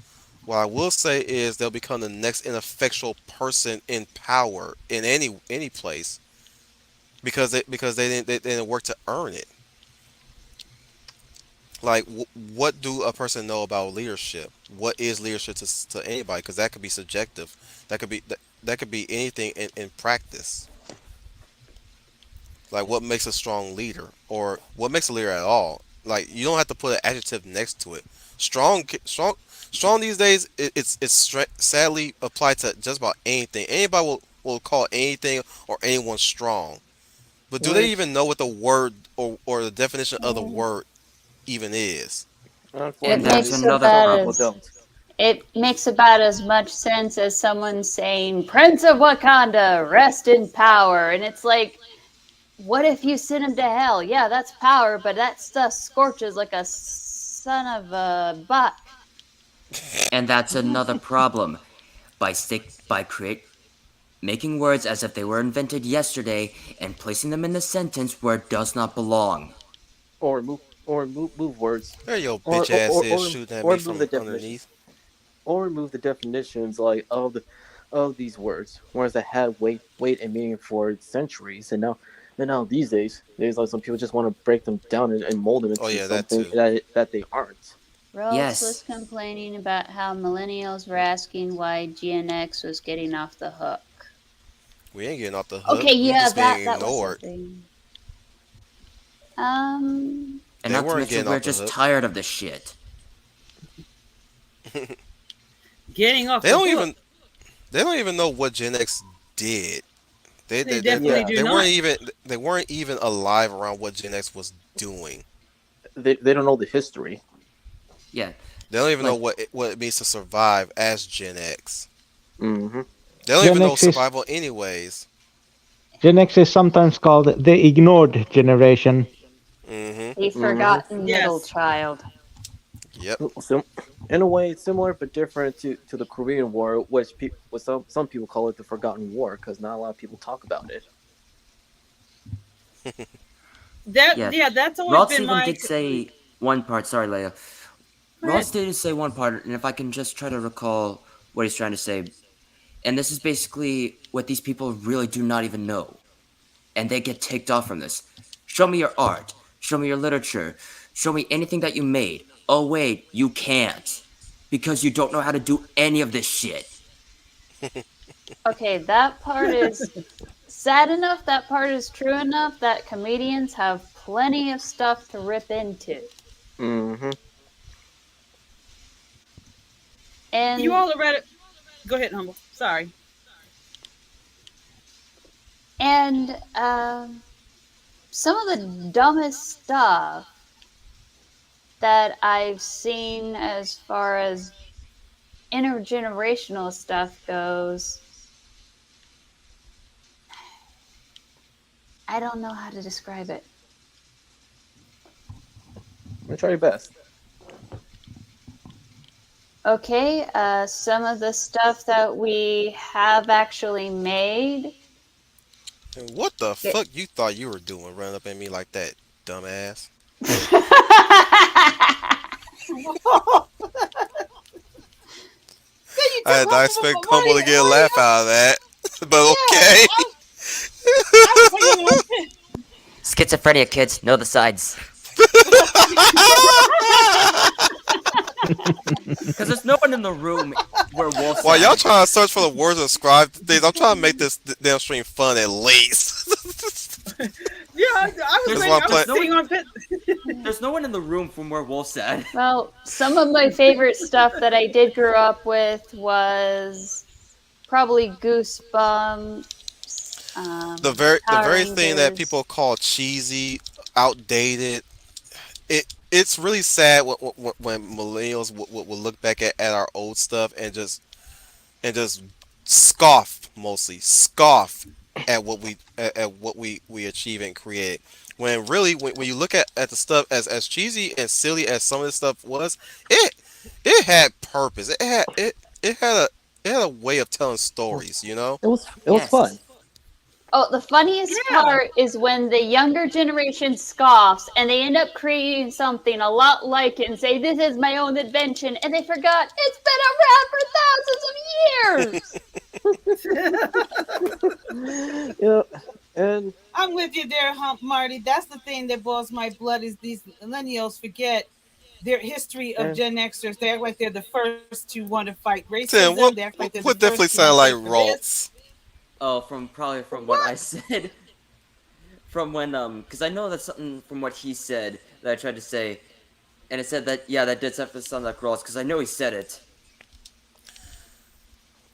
what I will say is they'll become the next ineffectual person in power in any place because they didn't work to earn it. Like, what do a person know about leadership? What is leadership to anybody? Because that could be subjective. That could be anything in practice. Like, what makes a strong leader, or what makes a leader at all? Like, you don't have to put an adjective next to it. Strong these days. Sadly applied to just about anything. Anybody will call anything or anyone strong. But do they Which, even know what the word or the definition of the word even is? And It that's unfortunately, makes another some about people problem. as don't. it makes about as much sense as someone saying Prince of Wakanda, rest in power. And it's like, what if you send him to hell? Yeah, that's power, but that stuff scorches like a son of a buck. And that's another problem. By create making words as if they were invented yesterday and placing them in the sentence where it does not belong. Or move words, There your bitch ass is shooting at or me remove the from definitions, underneath. or remove the definitions like of these words, words that had weight and meaning for centuries, and now these days, there's like some people just want to break them down and mold them Oh into yeah, that something too. that they aren't. Ross was Yes, complaining about how millennials were asking why Gen X was getting off the hook. We ain't getting off the hook. Okay, We yeah, just that being that was ignored. something. Um, and They not to weren't mention getting we're off the just hook. tired of this shit. Getting off They the don't hook. even they don't even know what Gen X did. They definitely Yeah, do not. They weren't even alive around what Gen X was doing. they don't know the history. Yeah, They don't even know like what it means to survive as Gen X. Hmm. They don't Gen even know X is survival anyways. Gen X is sometimes called the ignored generation. Mm-hmm. the Hmm. forgotten middle Yes. child. Yep. So, in a way, it's similar but different to the Korean War, which some people call it the Forgotten War because not a lot of people talk about it. That yeah. yeah, that's always Ross been even my did say one part. Sorry, Leia. go ahead. Ross did say one part, and if I can just try to recall what he's trying to say, and this is basically what these people really do not even know, and they get ticked off from this. Show me your art. Show me your literature. Show me anything that you made. Oh wait, you can't because you don't know how to do any of this shit. Okay, that part is sad enough. That part is true enough that comedians have plenty of stuff to rip into. Hmm. You And all are read it. Go ahead, humble. Sorry. and some of the dumbest stuff that I've seen as far as intergenerational stuff goes, I don't know how to describe it. Try your best. Okay, some of the stuff that we have actually made. And what the It... fuck you thought you were doing, running up at me like that, dumbass? Then you took I humble expect for Humble to get a laugh money. out of that, but Yeah, okay. I was hanging on. Schizophrenia kids know the signs. Because there's no one in the room where Wolf's While y'all at. trying to search for the words and describe things, I'm trying to make this damn stream fun at least. Yeah, I was That's There's why waiting. I'm I was playing. there's no sitting one on pit. there's no one in the room from where Wolf's at. Well, some of my favorite stuff that I did grow up with was probably Goosebumps, The Power very thing that Rangers. people call cheesy, outdated. It's really sad when millennials will look back at our old stuff and just scoff, mostly scoff at what we achieve and create. When really, when you look at the stuff as cheesy and silly as some of this stuff was, it it had purpose. It had a way of telling stories. You know. It was fun. Yes. Oh, the funniest Yeah. part is when the younger generation scoffs and they end up creating something a lot like it and say, "This is my own invention," and they forgot it's been around for thousands of years. Yeah, and I'm with you there, Marty. That's the thing that boils my blood is these millennials forget their history of and Gen Xers. They act like they're the first to want to fight Tim, racism. They what act like they're the what first definitely to want to sound fight like for this. Ralts. Oh, from what I What? said, from when because I know that's something from what he said that I tried to say, and it said that yeah, that did have to sound like Ross because I know he said it.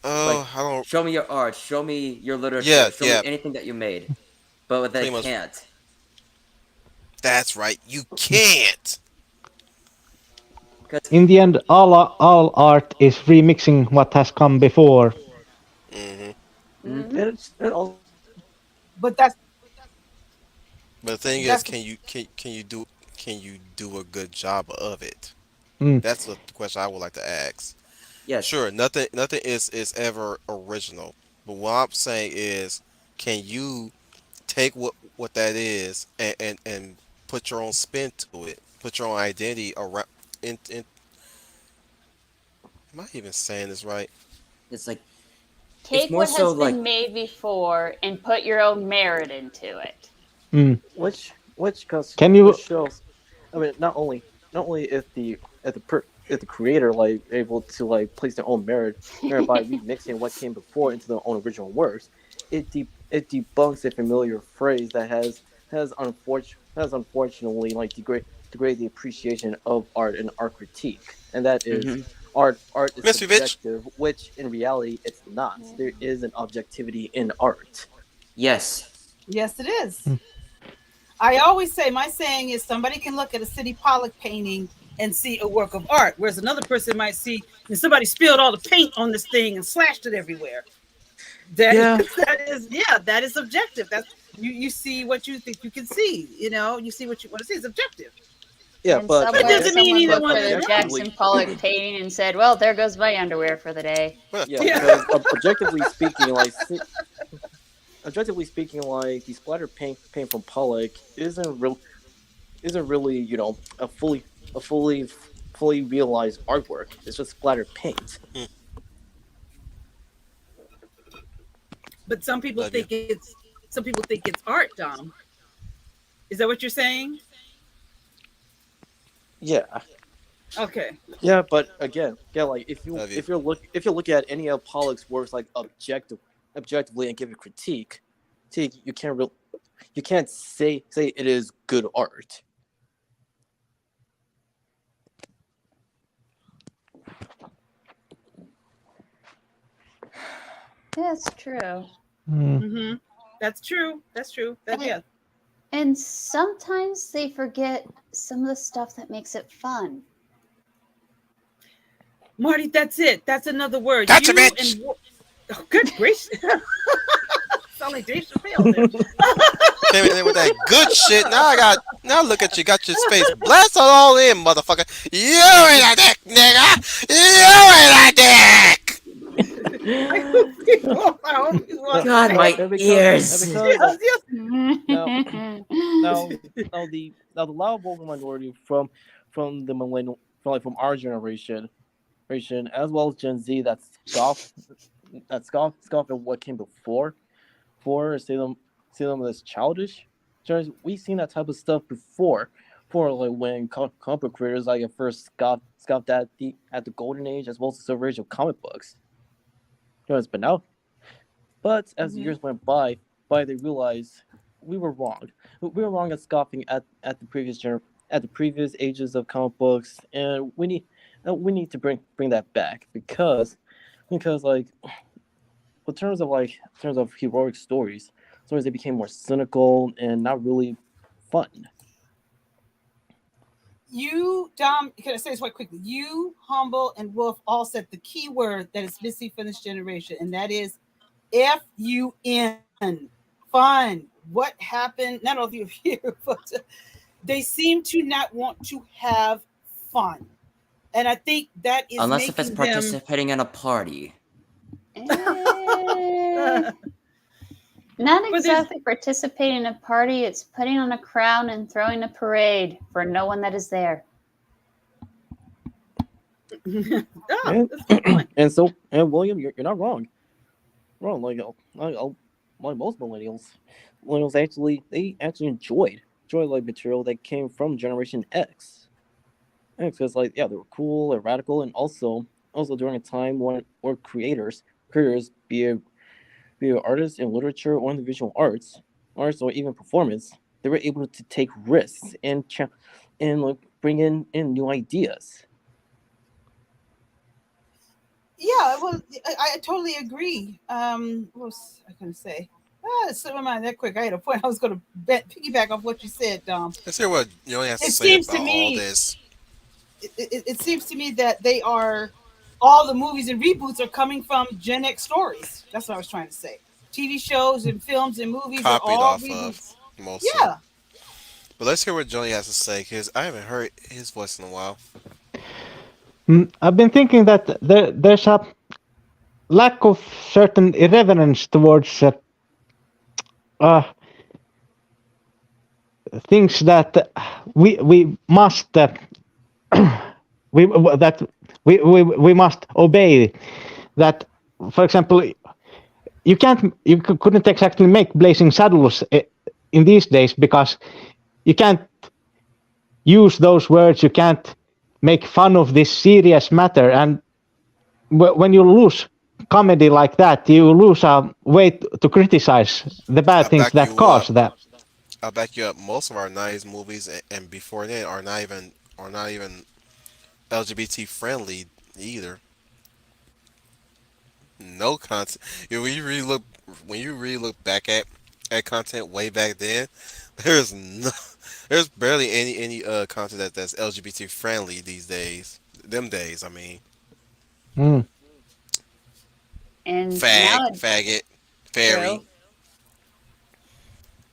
Like, I don't. show me your art, show me your literature, Yeah, show me yeah, anything that you made, but they pretty much. can't That's right. You can't. because In the end, all art is remixing what has come before. Hmm. Hmm. and also But But the thing is, that's can you do a good job of it? Mm. That's the question I would like to ask. yes, Sure, nothing is ever original. But what I'm saying is, can you take what that is and put your own spin to it, put your own identity around. Am I even saying this right? it's like it's Take more what so has like been made before and put your own merit into it. Mm. which cause Can which you? shows. I mean, not only if the creator like able to like place their own merit by remixing what came before into their own original works, it debunks a familiar phrase that has unfortunately like degrade the appreciation of art and art critique, and that is hmm art is Misfits. subjective, which in reality it's not. There is an objectivity in art. yes, yes, it is. Mm. I always say my saying is somebody can look at a City Pollock painting and see a work of art, whereas another person might see and somebody spilled all the paint on this thing and slashed it everywhere. That is Yeah, that is yeah, that is objective. That's you see what you think you can see. You know, you see what you want to see. It's objective. yeah, And But it somewhere doesn't mean someone either looked one at is a wrong. objectively, Jackson Pollock painting and said, "Well, there goes my underwear for the day." Well, yeah, Yeah. because objectively speaking, like the splatter paint from Pollock isn't really a fully realized artwork. It's just splatter paint. But love you. some people think it's art, Dom. Is that what you're saying? Yeah, Okay. yeah, but again, yeah, like if you Love you. if you're look if you're looking at any of Pollock's works like objectively and give a critique, you can't say it is good art. That's true. Mm. Mm-hmm. That's true. That's true. That And, yeah. and sometimes they forget some of the stuff that makes it fun. Marty, that's it. That's another word. Gotcha, You bitch. and oh, good gracious. Sound like Dave Chappelle there. Came in there with that good shit. Now look at you. Got your face blasted all in, motherfucker. You ain't a dick, nigga. You ain't a dick. I hope people, I hope you God, understand. my and ears. because Yes, yes. now now the loud vocal minority from the millennial from our generation as well as Gen Z that scoff at what came before say them as childish. We've seen that type of stuff before. For like when comic book creators like at first scoffed at the golden age as well as the silver age of comic books. But now, but as the Mhm. years went by they realized we were wrong. We were wrong at scoffing at the at the previous ages of comic books, and we need to bring that back because like in terms of heroic stories that became more cynical and not really fun. You, Dom, can I say this quite quickly? You, Humble, and Wolf all said the key word that is missing from this generation, and that is FUN. Fun. What happened? Not all of you here, but they seem to not want to have fun. And I think that is Unless if it's making them. participating in a party. Eh, not But there's exactly participating in a party. It's putting on a crown and throwing a parade for no one that is there. And That's a good point. and William, you're not wrong. Wrong, like most millennials actually enjoyed like material that came from Generation X. Because like yeah, they were cool, they're radical, and also during a time when or creators be it artists in literature or in the visual arts or even performance, they were able to take risks and like bring in new ideas. Yeah, well, I totally agree. What was I going to say? It slipped my mind that quick. I had a point. I was going to piggyback off what you said, Dom. Let's hear what Yoni has to It say seems to about all me, this. it seems to me that they are all the movies and reboots are coming from Gen X stories. That's what I was trying to say. TV shows and films and movies are Copied all off of, reboots. mostly. Yeah, But let's hear what Johnny has to say, because I haven't heard his voice in a while. I've been thinking that there's a lack of certain irreverence towards uh, things that we must we that we must obey. That, for example, couldn't exactly make Blazing Saddles in these days because you can't use those words. You can't make fun of this serious matter, and when you lose comedy like that, you lose a way to criticize the I bad things back that you up. cause that. I back you up. Most of our '90s movies and before then are not even LGBT friendly either. No content. When you really look back at content way back then, there's no there's barely any content that's LGBT friendly these days. Them days, I mean, Mm. And now, faggot, fairy. true.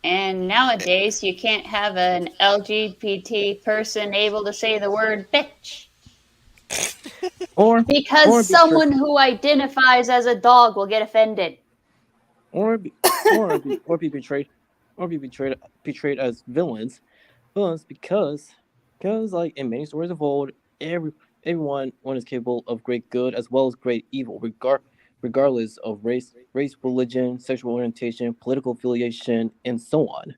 And nowadays, you can't have an LGBT person able to say the word bitch Or because or be tra- someone who identifies as a dog will get offended. or be or be betrayed betrayed as villains because like in many stories of old, everyone is capable of great good as well as great evil, regardless of race, religion, sexual orientation, political affiliation, and so on.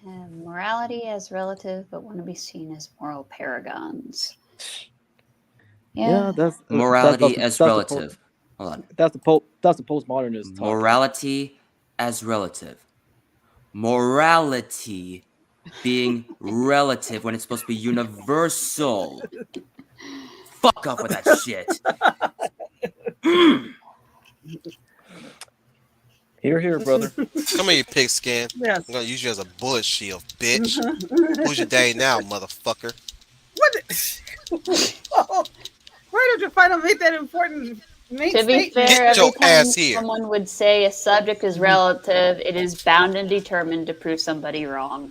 Morality as relative, but want to be seen as moral paragons. Yeah. Yeah, Morality as relative. Hold on. that's the postmodernist talking. Morality as relative. Morality being relative when it's supposed to be universal. Fuck off with that shit. Here, brother. Come here, you pigskin. yes. I'm gonna use you as a bullet shield, bitch. Who's your daddy now, motherfucker? What? Oh, why did you finally make that important main To be statement? fair, Get every your time ass here. someone would say a subject is relative, it is bound and determined to prove somebody wrong.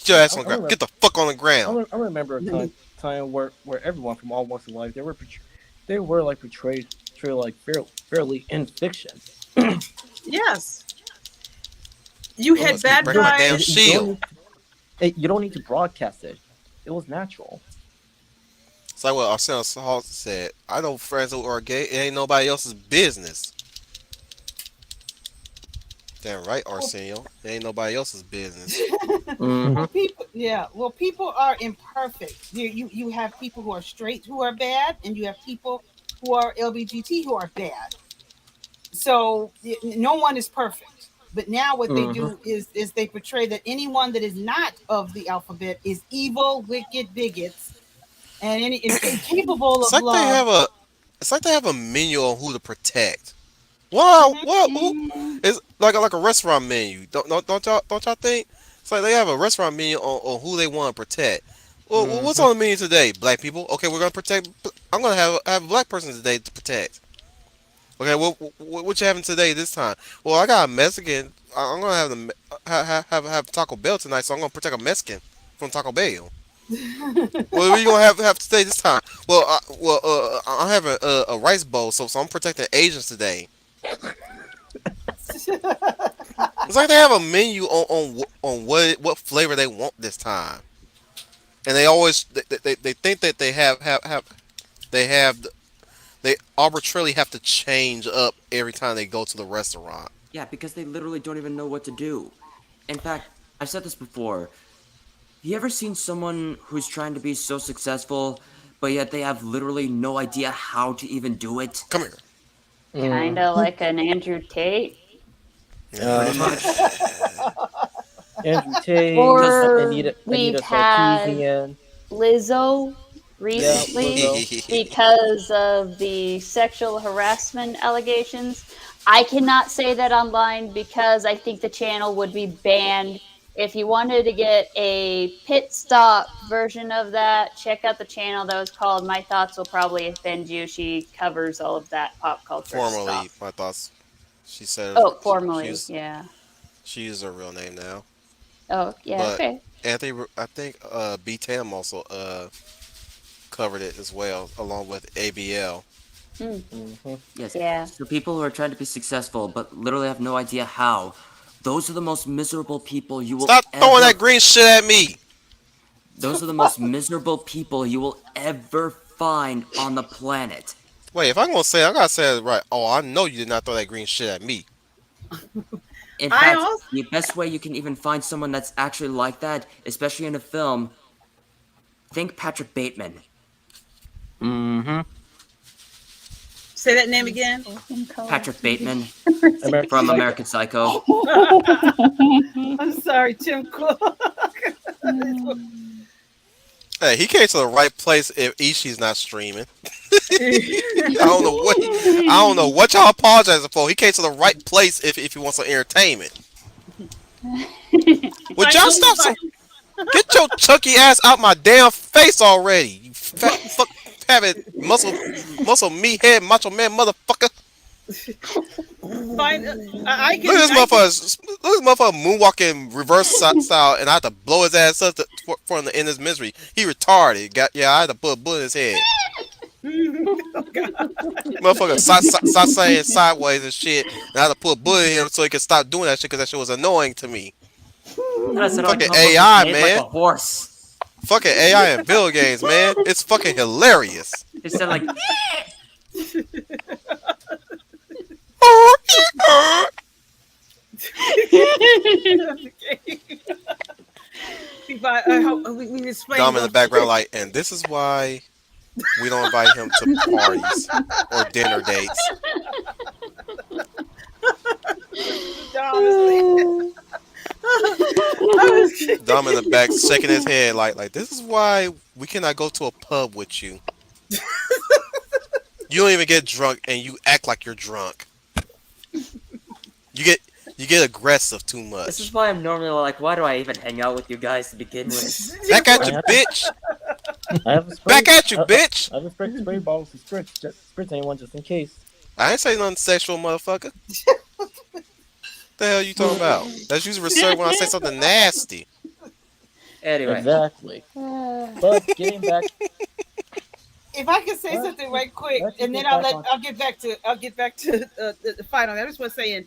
Get your ass I on the ground. remember Get the fuck on the ground. I remember a time where everyone from all walks of life they were like portrayed like fairly in fiction. Yes. You Oh, had let's keep bad breaking my guys. damn shield. You don't need to broadcast it. It was natural. It's like what Arsenio Hall said. I know friends who are gay. It ain't nobody else's business. Damn right, Arsenio. It ain't nobody else's business. Mm-hmm. Well, people, yeah. Well, people are imperfect. You have people who are straight who are bad, and you have people who are LGBT who are bad. So no one is perfect. But now what they Mm-hmm. do is they portray that anyone that is not of the alphabet is evil, wicked bigots, and incapable It's of like they love. have a. It's like they have a menu on who to protect. Wow, Mhm. what? Who? Eh, It's like a restaurant menu. Don't y'all think? It's like they have a restaurant menu on who they want to protect. Well, what's on the menu today, black people? Okay, we're gonna protect. I'm gonna have a black person today to protect. Okay, what you having today this time? Well, I got a Mexican. I'm gonna have the have Taco Bell tonight, so I'm gonna protect a Mexican from Taco Bell. What are you gonna have today this time? I'm having a rice bowl, so I'm protecting Asians today. It's like they have a menu on what flavor they want this time, and they always they think that they have they arbitrarily have to change up every time they go to the restaurant. Yeah, because they literally don't even know what to do. In fact, I've said this before. Have you ever seen someone who's trying to be so successful, but yet they have literally no idea how to even do it? Come here. Kind of like an Andrew Tate. Pretty much. Andrew Tate, Or Anita we've had Sarkeesian. Lizzo Yeah, recently Lizzo. because of the sexual harassment allegations. I cannot say that online because I think the channel would be banned. If you wanted to get a pit stop version of that, check out the channel that was called My Thoughts Will Probably Offend You. She covers all of that pop culture Formerly, stuff. my thoughts. She said Oh, she formally, used yeah. she used her real name now, Oh, yeah, but okay. Anthony, I think B Tam also covered it as well, along with ABL. Mm, Yes. yeah. So people who are trying to be successful but literally have no idea how, those are the most miserable people you will Stop throwing ever that green shit at me. those are the most miserable people you will ever find on the planet. Wait, if I'm gonna say, it, I gotta say it right. Oh, I know you did not throw that green shit at me. In I fact, also the best way you can even find someone that's actually like that, especially in a film, think Patrick Bateman. say that name again. Patrick Bateman American from Psycho. American Psycho. I'm sorry, Tim Cook. Hey, he came to the right place if Ishii's not streaming. I don't know what y'all apologizing for. He came to the right place if he wants some entertainment. Would y'all stop some? Get your chunky ass out my damn face already! You fat fuck having muscle meathead macho man motherfucker. Fine. I Look at this motherfucker! Look at this motherfucker moonwalking reverse style, and I had to blow his ass up for him to end his misery. He retarded. I had to put a bullet in his head. Motherfucker, stop saying sideways and shit, and I had to put a bullet in him so he could stop doing that shit because that shit was annoying to me. I said on Fucking top of AI, his head man. like a horse. Fucking AI and video games, man. It's fucking hilarious. It said like we explained Dom in the background, like, and this is why we don't invite him to parties or dinner dates. Dom in the back, shaking his head, like this is why we cannot go to a pub with you. You don't even get drunk, and you act like you're drunk. You get aggressive too this is much. why I'm normally like, why do I even hang out with you guys to begin with? Back at you, bitch! I have a spray. Back at you, bitch! I have a spray bottles of spritz anyone just in case. I ain't say nothing sexual, motherfucker. The hell you talking about? That's usually reserved when I say something nasty. Anyway, Exactly. But getting back, If I could say something right quick, and then I'll get back to the final. I just want to say,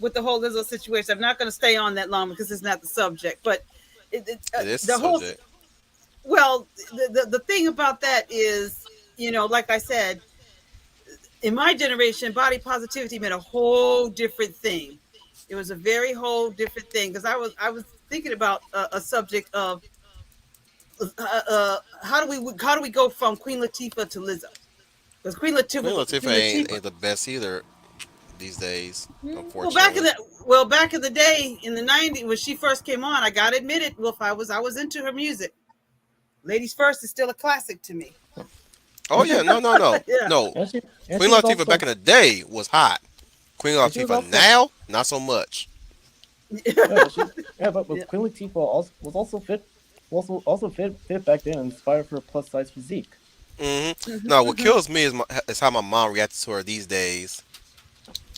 with the whole Lizzo situation, I'm not going to stay on that long because it's not the subject. But It is the the whole subject. well, the thing about that is, like I said, in my generation, body positivity meant a whole different thing. It was a very whole different thing because I was thinking about a subject of how do we go from Queen Latifah to Lizzo? Because Queen Queen Latifah, Latifah ain't the best either these days, well back unfortunately. in the day in the '90s when she first came on, I gotta admit it, Wolf, I was into her music. Ladies First is still a classic to me. Oh yeah, no. Yeah. No. and she Queen was Latifah also, back in the day was hot. Queen and she was Latifah also- now, not so much. but Queen Latifah was also fit Also fit back then, inspired for a plus size physique. Hmm. Mhm, Now, what mhm. kills me is how my mom reacted to her these days,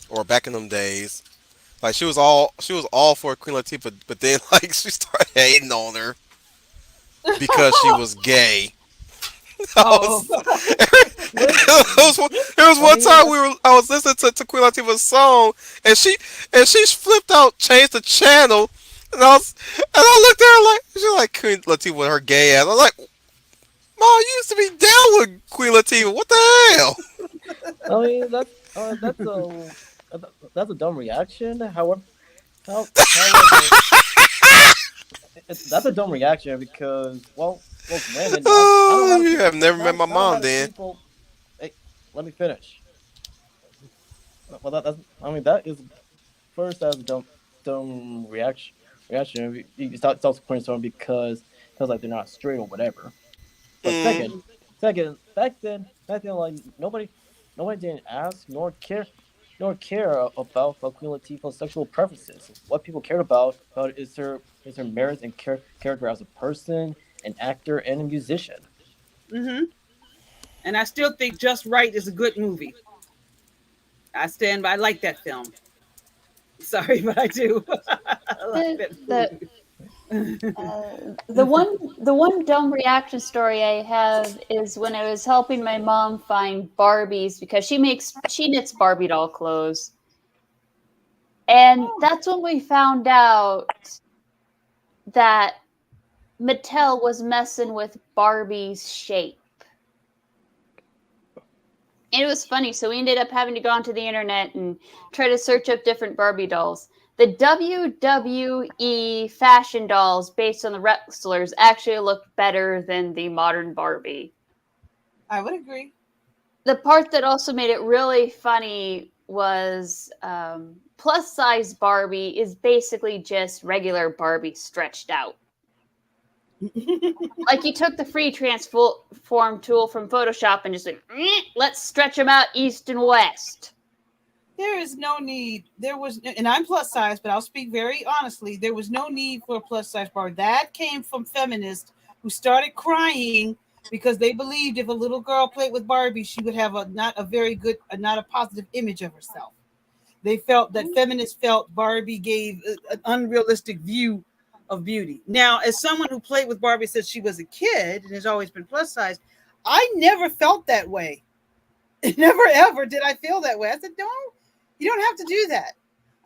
or back in them days. Like she was all for Queen Latifah, but then like she started hating on her because she was gay. I Oh, was, it was I one mean, time that's I was listening to Queen Latifah's song, and she flipped out, changed the channel, and I looked at her like she like Queen Latifah with her gay ass. I'm like, Mom, you used to be down with Queen Latifah. What the hell? I mean that's a dumb reaction. However, that's a dumb reaction because well, granted, not a Oh, lot of you people have never met my not a mom lot of then. people. Hey, let me finish. Well, that's I mean that is first as a dumb reaction. It's also cornerstone because like they're not straight or whatever. But Mm. back then, like nobody didn't ask nor care about Queen Latifah's sexual preferences. What people cared about is her merits and character as a person, an actor, and a musician. hmm. And I still think Just Right is a good movie. I stand by. I like that film. Sorry, but I do. I like The that the movie. the one dumb reaction story I have is when I was helping my mom find Barbies because she knits Barbie doll clothes. And Oh, that's when we found out that Mattel was messing with Barbie's shape. And it was funny. So we ended up having to go onto the internet and try to search up different Barbie dolls. The WWE fashion dolls based on the wrestlers actually looked better than the modern Barbie. I would agree. The part that also made it really funny was plus size Barbie is basically just regular Barbie stretched out. Like you took the free transform tool from Photoshop and just like, let's stretch them out east and west. There is no need. There was, and I'm plus size, but I'll speak very honestly. There was no need for a plus size bar. That came from feminists who started crying because they believed if a little girl played with Barbie, she would have a not a very good, not a positive image of herself. They felt that feminists felt Barbie gave an unrealistic view of beauty. Now, as someone who played with Barbie since she was a kid and has always been plus size, I never felt that way. Never ever did I feel that way. I said, no, you don't have to do that.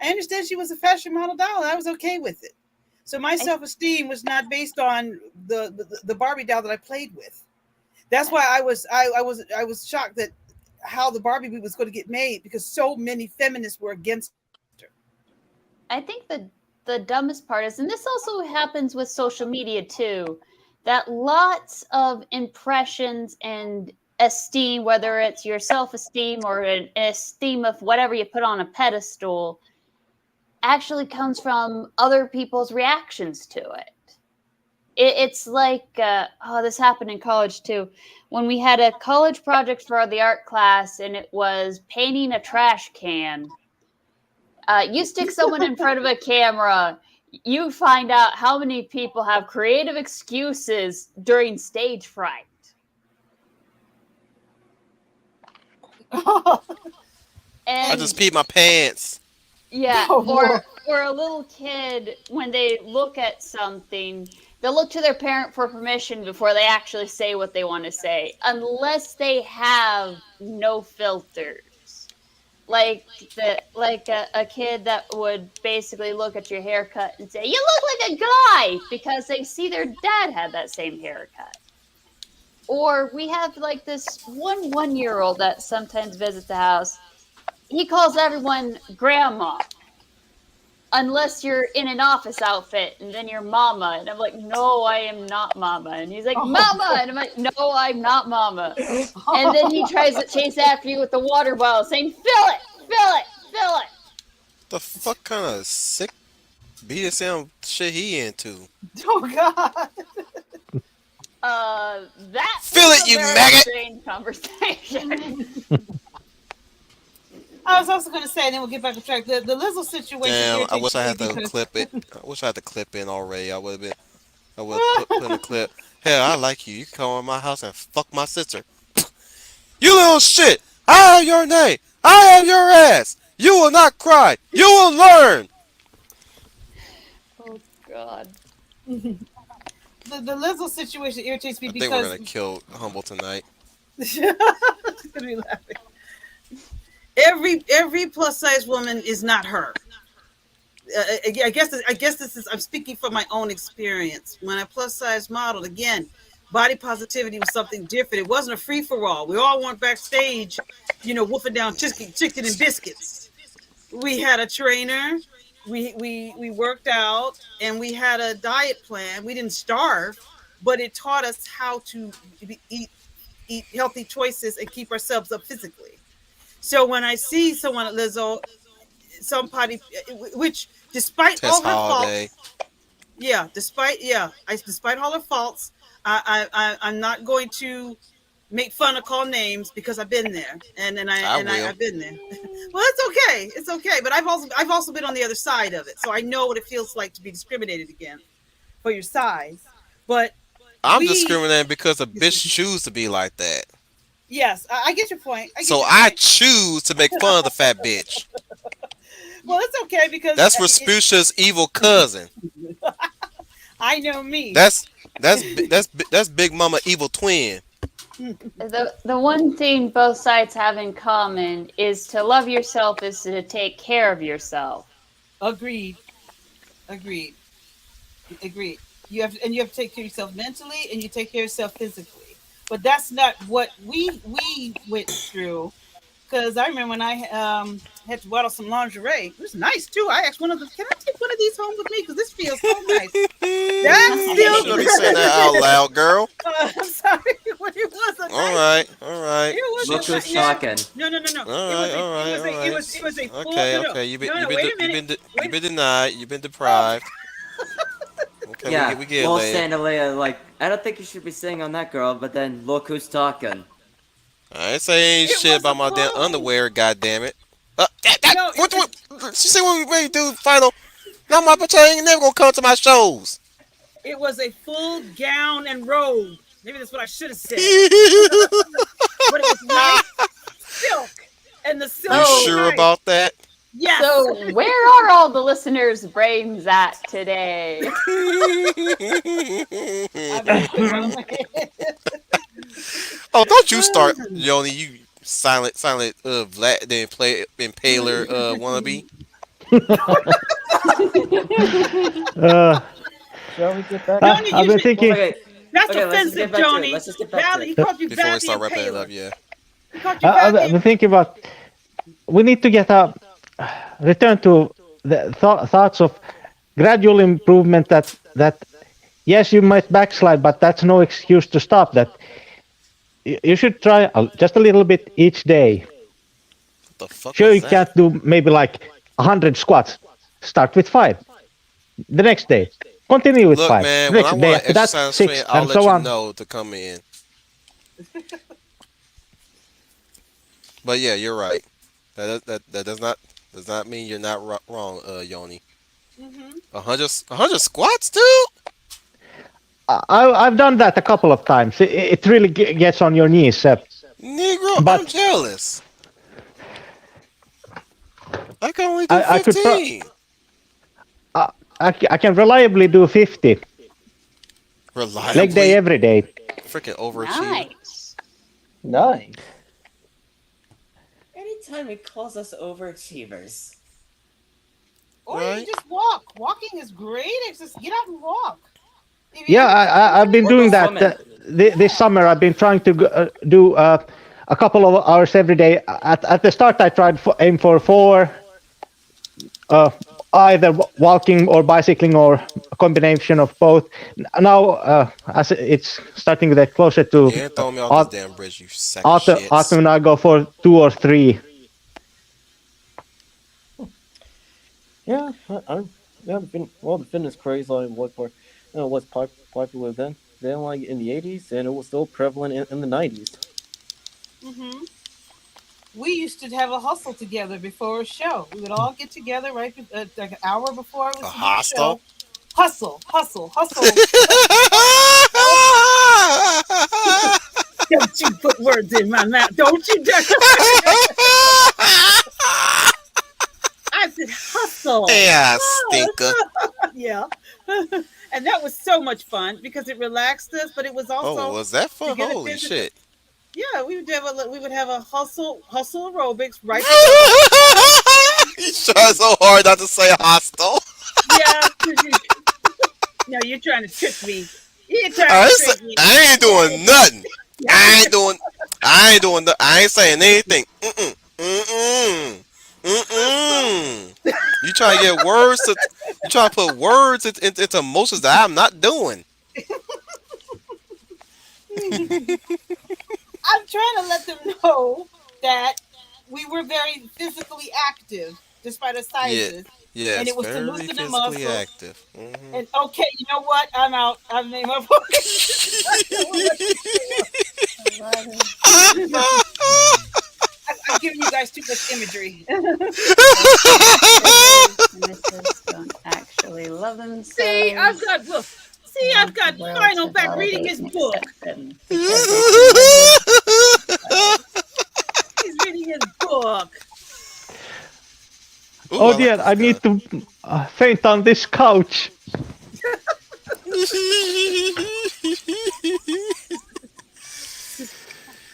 I understand she was a fashion model doll, and I was okay with it. So my I, self esteem was not based on the Barbie doll that I played with. That's why I was shocked that how the Barbie movie was going to get made because so many feminists were against her. I think the dumbest part is, and this also happens with social media too, that lots of impressions and esteem, whether it's your self esteem or an esteem of whatever you put on a pedestal, actually comes from other people's reactions to it. It's like, oh, this happened in college too. When we had a college project for the art class and it was painting a trash can, you stick someone in front of a camera, you find out how many people have creative excuses during stage fright. I And just And peed my pants. yeah, oh, or a little kid when they look at something, they'll look to their parent for permission before they actually say what they want to say, unless they have no filters. Like a kid that would basically look at your haircut and say, "You look like a guy," because they see their dad had that same haircut. Or we have like this one-year old that sometimes visits the house. He calls everyone grandma unless you're in an office outfit and then you're mama. And I'm like, no, I am not mama. And he's like, mama. And I'm like, no, I'm not mama. And then he tries to chase after you with the water bottle saying, fill it, fill it, fill it. The fuck kind of sick BDSM shit he into? oh God. That Feel was it, a you very maggot! strange conversation. I was also going to say, and then we'll get back on track. The Lizzo situation Damn, I wish irritates I me had to because clip it. I wish I had to clip in already. I would have been. I will put in a clip. Hell, I like you. You can come to my house and fuck my sister. You little shit! I have your name. I have your ass. You will not cry. You will learn. Oh God. The Lizzo situation irritates me I think we're because gonna kill Humble tonight. she's gonna be laughing. Every plus size woman is not her. I guess this is, I'm speaking from my own experience. When I plus size modeled, again, body positivity was something different. It wasn't a free for all. We all went backstage, wolfing down chicken and biscuits. We had a trainer. We worked out, and we had a diet plan. We didn't starve, but it taught us how to eat healthy choices and keep ourselves up physically. So when I see someone at Lizzo, somebody, which despite Test all her holiday. faults, despite all her faults, I'm not going to make fun or call names because I've been there, I will. I've been there. Well, it's okay. But I've also been on the other side of it, so I know what it feels like to be discriminated against for your size. But I'm we, discriminating because a bitch choose to be like that. yes, I get your point. I get So your I point. choose to make fun of the fat bitch. Well, it's okay because That's Respucia's evil cousin. I know me. That's that's Big Mama evil twin. The one thing both sides have in common is to love yourself is to take care of yourself. Agreed. Agreed. Agreed. You have to take care of yourself mentally, and you take care of yourself physically. But that's not what we went through. Because I remember when I had to bottle some lingerie. It was nice too. I asked one of them, "Can I take one of these home with me? Because this feels so nice." That's You still. shouldn't be saying that out loud, girl. I'm sorry, but it was a All nice. right, all right. It was Look a who's nice. talking. No. All It right, was a all it right, was all a it was right. it was a full Okay, no no okay. no no. Wait a minute. You've Wait. been denied. You've been Oh, deprived. Okay, Yeah, we get it well, later. Sandalia, like, I don't think you should be sitting on that girl, but then look who's talking. I ain't saying it shit was about a my damn full. underwear. God damn it. No, What? She said what we ready to do final. Now my bitch ain't never gonna come to my shows. it was a full gown and robe. Maybe that's what I should have said. You But it was nice silk, and the silk was So sure nice. about that? Yes. so where are all the listeners' brains at today? I've been putting it on my head. Oh, don't you start, Yoni. You silent, Vlad, then play impaler, wannabe. uh, Shall we get back? Joni, I've you been should. Well, thinking. okay, That's okay, let's just offensive, get back to it. Joni. Let's just get back to Valley, it. he called you Before we Valley start wrapping it up, Impaler. yeah. He called you Valley. I've been thinking about. We need to get a return to the thoughts of gradual improvement. That yes, you might backslide, but that's no excuse to stop. That you should try just a little bit each day. What the fuck Sure, was you that? can't do maybe like 100 squats. Start with 5. The next day, continue with Look, 5. man, The when I next day want to after that, exercise strength, 6, I'll and let so you on. know to come in. But yeah, you're right. That does not mean you're not wrong, Yoni. Mm-hmm. 100 squats, dude. I've done that a couple of times. It really gets on your knees. Negro, I'm But jealous. I can only do I could 15. I can reliably do 50 leg day Reliably, every day. freaking overachiever. Nice. Nice. Anytime he calls us overachievers. Or you Right? just walk. Walking is great. It's just get out and walk. If you Yeah, ever, I've been Or go doing that swimming. this yeah. summer. I've been trying to do a couple of hours every day. At the start, I tried aim for 4, uh, either walking or bicycling or a combination of both. Now, as it's starting to get closer to You ain't throwing me off this damn bridge, you sack of shits. autumn, I go for 2 or 3. Yeah, I'm. Yeah, the fitness craze like was popular then like in the '80s, and it was still prevalent in the '90s. Mm-hmm. We used to have a hustle together before a show. We would all get together right like an hour before it A was to do a hostile? show. Hustle, hustle, hustle. Don't you put words in my mouth. Don't you dare. I said hustle. Yeah, stinker. Yeah. And that was so much fun because it relaxed us, but it was Oh, also was that to for? get a Holy physical. shit. Yeah, we would have a hustle aerobics right before the class. You try so hard not to say hostile. Yeah, no, you're trying to trick me. You're trying I to ain't, trick me. I ain't doing nothing. Yeah, I ain't doing. I ain't doing. I ain't saying anything. Mm-mm. Mm-mm. hustle. Mm-mm. You trying to get words to. You trying to put words into emotions that I'm not doing. I'm trying to let them know that we were very physically active despite our Yeah. sizes, and Yes. it was to Very loosen the physically muscles. active. Hmm. And okay, you know what? I'm out. I've made my point. I will let you stay I love it. up. I'm giving you guys too much imagery. Both penises, penises don't actually love See, I've themselves. got look. They See, I've want the got world Final to back reading validate his and book. accept them because they can never be themselves. He's reading his book. Ooh, Oh I like dear, this I gun. need to faint on this couch.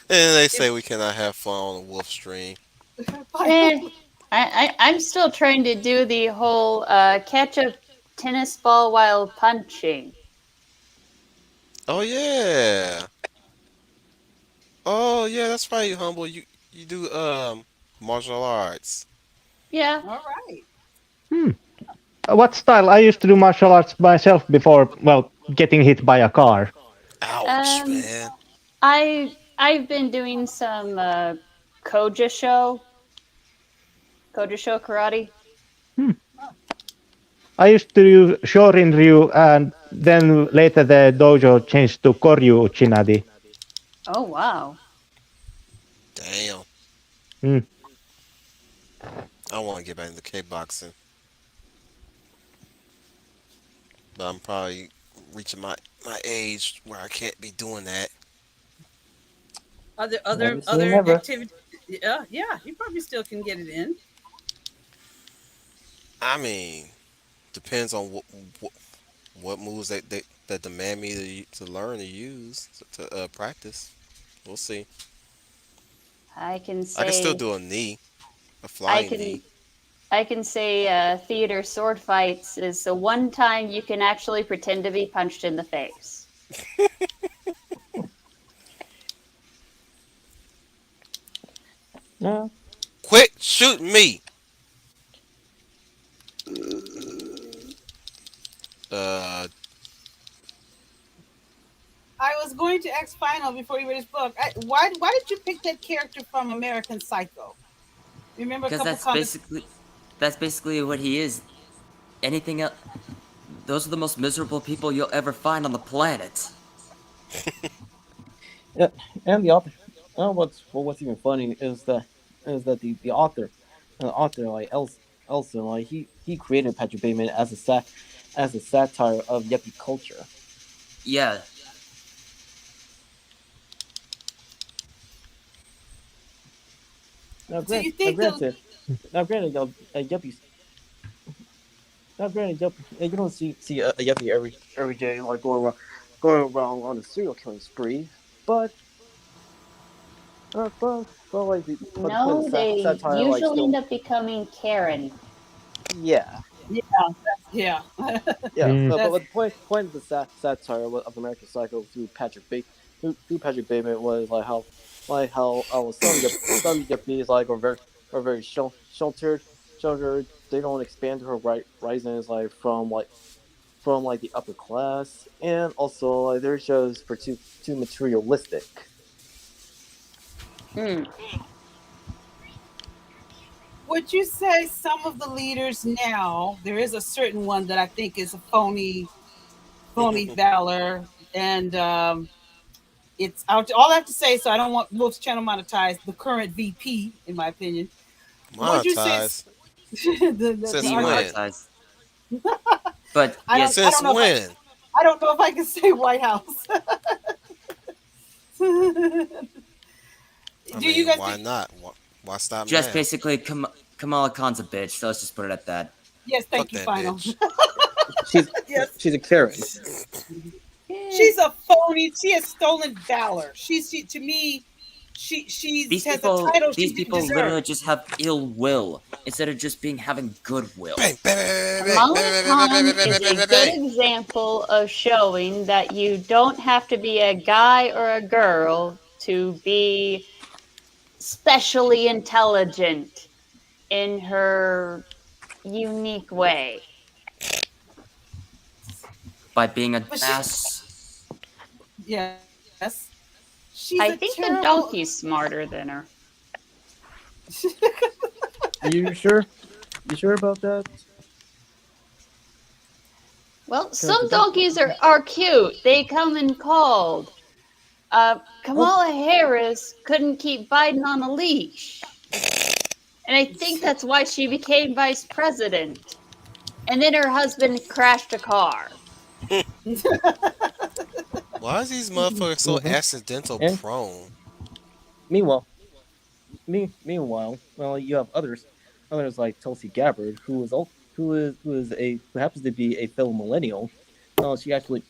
And they If say we cannot have fun on a wolf stream. Eh, Final, I'm still trying to do the whole catch a tennis ball while punching. Oh yeah. Oh yeah, that's right, humble. You do martial arts. Yeah. all right. Hmm. What style? I used to do martial arts myself before, well, getting hit by a car. Ouch, Um, man. I've been doing some Koja show, Koja show karate. Hmm. I used to do Shorin Ryu, and then later the dojo changed to Koryu Uchinadi. Oh wow. Damn. Hmm. I want to get back into kickboxing, but I'm probably reaching my age where I can't be doing that. Other Never other say other never. activity. Yeah, yeah. You probably still can get it in. I mean, depends on what, what moves that demand me to learn to use to practice. We'll see. I can I can still say do a knee, a I flying knee. can I can say theater sword fights is the one time you can actually pretend to be punched in the face. No. Quit shooting me. Uh, I was going to X Final before you read his book. Why did you pick that character from American Psycho? Remember a Because couple conversations. that's basically what he is. Anything else? Those are the most miserable people you'll ever find on the planet. Yeah, and the author. What's even funny is that the author like Elson, like he created Patrick Bateman as a satire of yuppie culture. Yeah, Now, Do you now think the granted, now granted, yuppies. Now granted, you don't see a yuppie every day like going around on a serial killing spree, but but the point of No, they satire like usually end still, up becoming Karen. yeah. yeah, yeah. Yeah, Hmm. but That's the point of the satire of American Psycho through Patrick Bateman was like how some Japanese like are very sheltered. They don't expand to her risings like from like the upper class, and also like they're just for too materialistic. Hmm. would you say some of the leaders now, there is a certain one that I think is a phony valor, and it's all I have to say. So I don't want Wolf's channel monetized. The current VP, in my opinion, would you say monetize. the Since art? when? demonetized. But I don't yes, I don't Since know if when? I don't know if I can say White House. I Do you mean, guys why think? not? Why stop Just now? basically, Kamala Khan's a bitch. So let's just put it at that. Yes, Fuck thank you. that Final. bitch. She's Yes, she's a Karen. Eh, she's a phony. She has stolen valor. To me, she has a title she These didn't people literally deserve. just have ill will instead of just being having goodwill. Bang, bang, bang, bang, Kamala bang, bang, bang, Khan bang, bang, is bang, a bang, good bang. example of showing that you don't have to be a guy or a girl to be specially intelligent in her unique way. By being a But dumbass. yes, she's a I think the terrible. donkey's smarter than her. You sure? You sure about that? Well, Because the some donkey. donkeys are cute. They come in cold. Oh, Kamala Harris couldn't keep Biden on a leash. And I think that's why she became vice president. And then her husband crashed a car. Why is these motherfuckers so mm-hmm. accidental And prone? meanwhile, meanwhile, well, you have others like Tulsi Gabbard, who happens to be a fellow millennial. She actually,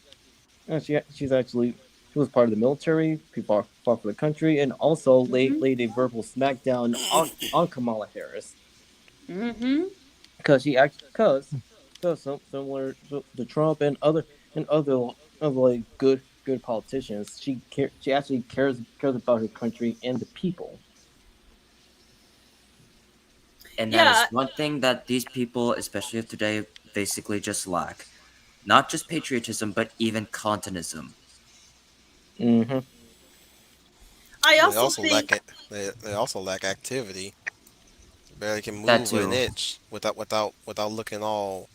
she's actually she was part of the military. She fought for the country, and also Mm-hmm. laid a verbal smackdown on Kamala Harris Mm-hmm. because she act because similar to Trump and other like good politicians. She actually cares about her country and the people. And that is Yeah, one thing that these people, especially of today, basically just lack. Not just patriotism, but even continentism. Mm-hmm. I They also also think. lack it. They also lack activity. Barely can That move an too. inch without looking all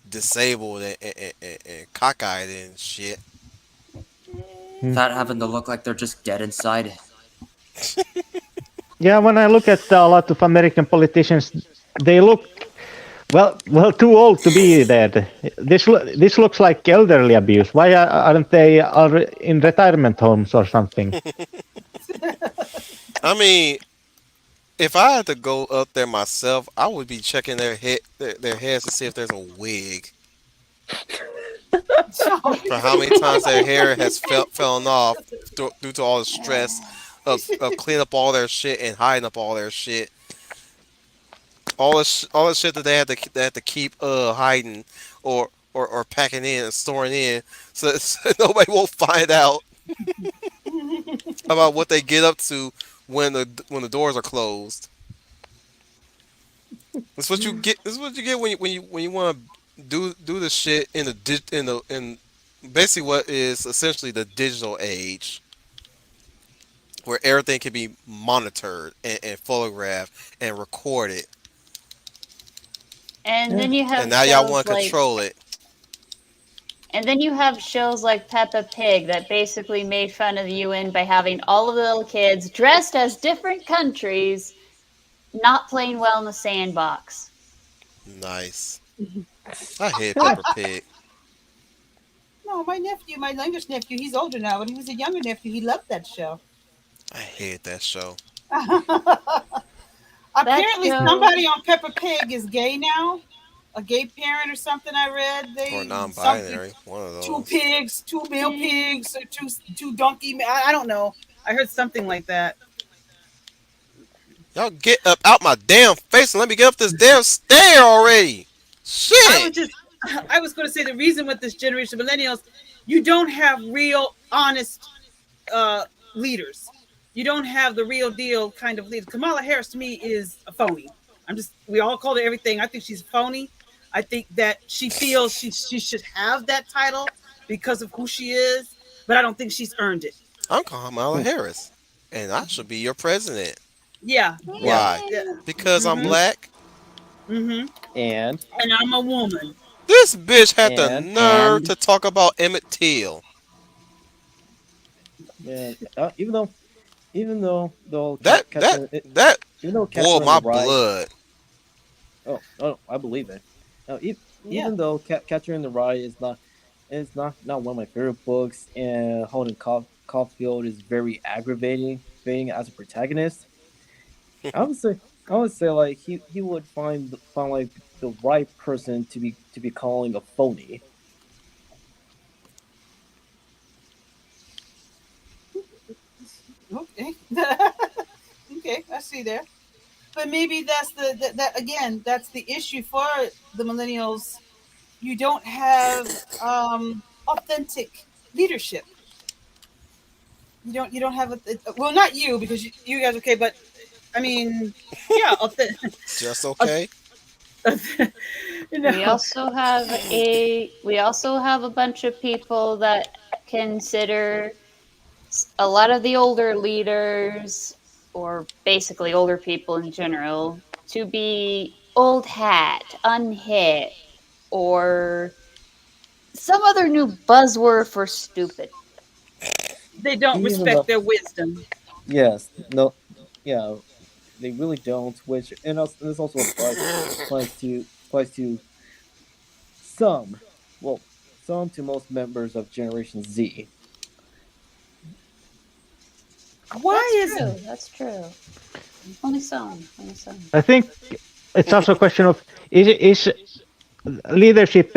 disabled and cockeyed and shit. Without having to look like they're just dead inside. Yeah, when I look at a lot of American politicians, they look well too old to be dead. This looks like elderly abuse. Why aren't they in retirement homes or something? I mean, if I had to go up there myself, I would be checking their heads to see if there's a wig for how many times their hair has fallen off due to all the stress of cleaning up all their shit and hiding up all their shit. All the shit that they had to keep hiding or packing in and storing in so nobody won't find out about what they get up to when the doors are closed. That's what you get. This is what you get when you want to do the shit in in basically what is essentially the digital age, where everything can be monitored and photographed and recorded, And Yeah. then you and have now y'all shows want to like control it. Peppa Pig that basically made fun of the UN by having all of the little kids dressed as different countries not playing well in the sandbox. Nice. I hate Yeah. Pepper Pig. No, my nephew, my youngest nephew, he's older now. When he was a younger nephew, he loved that show. I hate that show. That Apparently, show, somebody on Peppa Pig is gay now. A gay parent or something. I read Or they something. non-binary. One of Two those. pigs, two male eh, pigs, or two donkey. I don't know. I heard something like that. Y'all get up out my damn face and let me get up this damn stair already. I was Shit. just I was going to say the reason with this generation of millennials, you don't have real honest uh, leaders. You don't have the real deal kind of leader. Kamala Harris to me is a phony. We all call her everything. I think she's a phony. I think that she feels she should have that title because of who she is, but I don't think she's earned it. I'm Kamala Harris, and I should be your president. Yeah, yeah, Why? yeah. eh, Because I'm Mhm. black? Mhm. And And I'm a woman. This bitch had the and nerve And to talk about Emmett Till. yeah, even though That that Catcher that even though boiled Catcher in the my Rye. blood. Oh, I believe it. Yeah. Even though Catcher in the Rye is not one of my favorite books, and Caulfield is very aggravating as a protagonist. I would say I would say like he would find like the right person to be calling a phony. Okay. Okay, I see there. But maybe that's that again. That's the issue for the millennials. You don't have authentic leadership. You don't have well, not you because you guys okay, but I mean, yeah, Just okay. you We know, also have a bunch of people that consider a lot of the older leaders, or basically older people in general, to be old hat, unhip, or some other new buzzword for stupid. they don't Even respect though their wisdom. yes, no, yeah, they really don't. Which and also, this also applies to some, well, some to most members of Generation Z. Why That's is true. That's true. Only some. Only some. I think it's also a question of is leadership.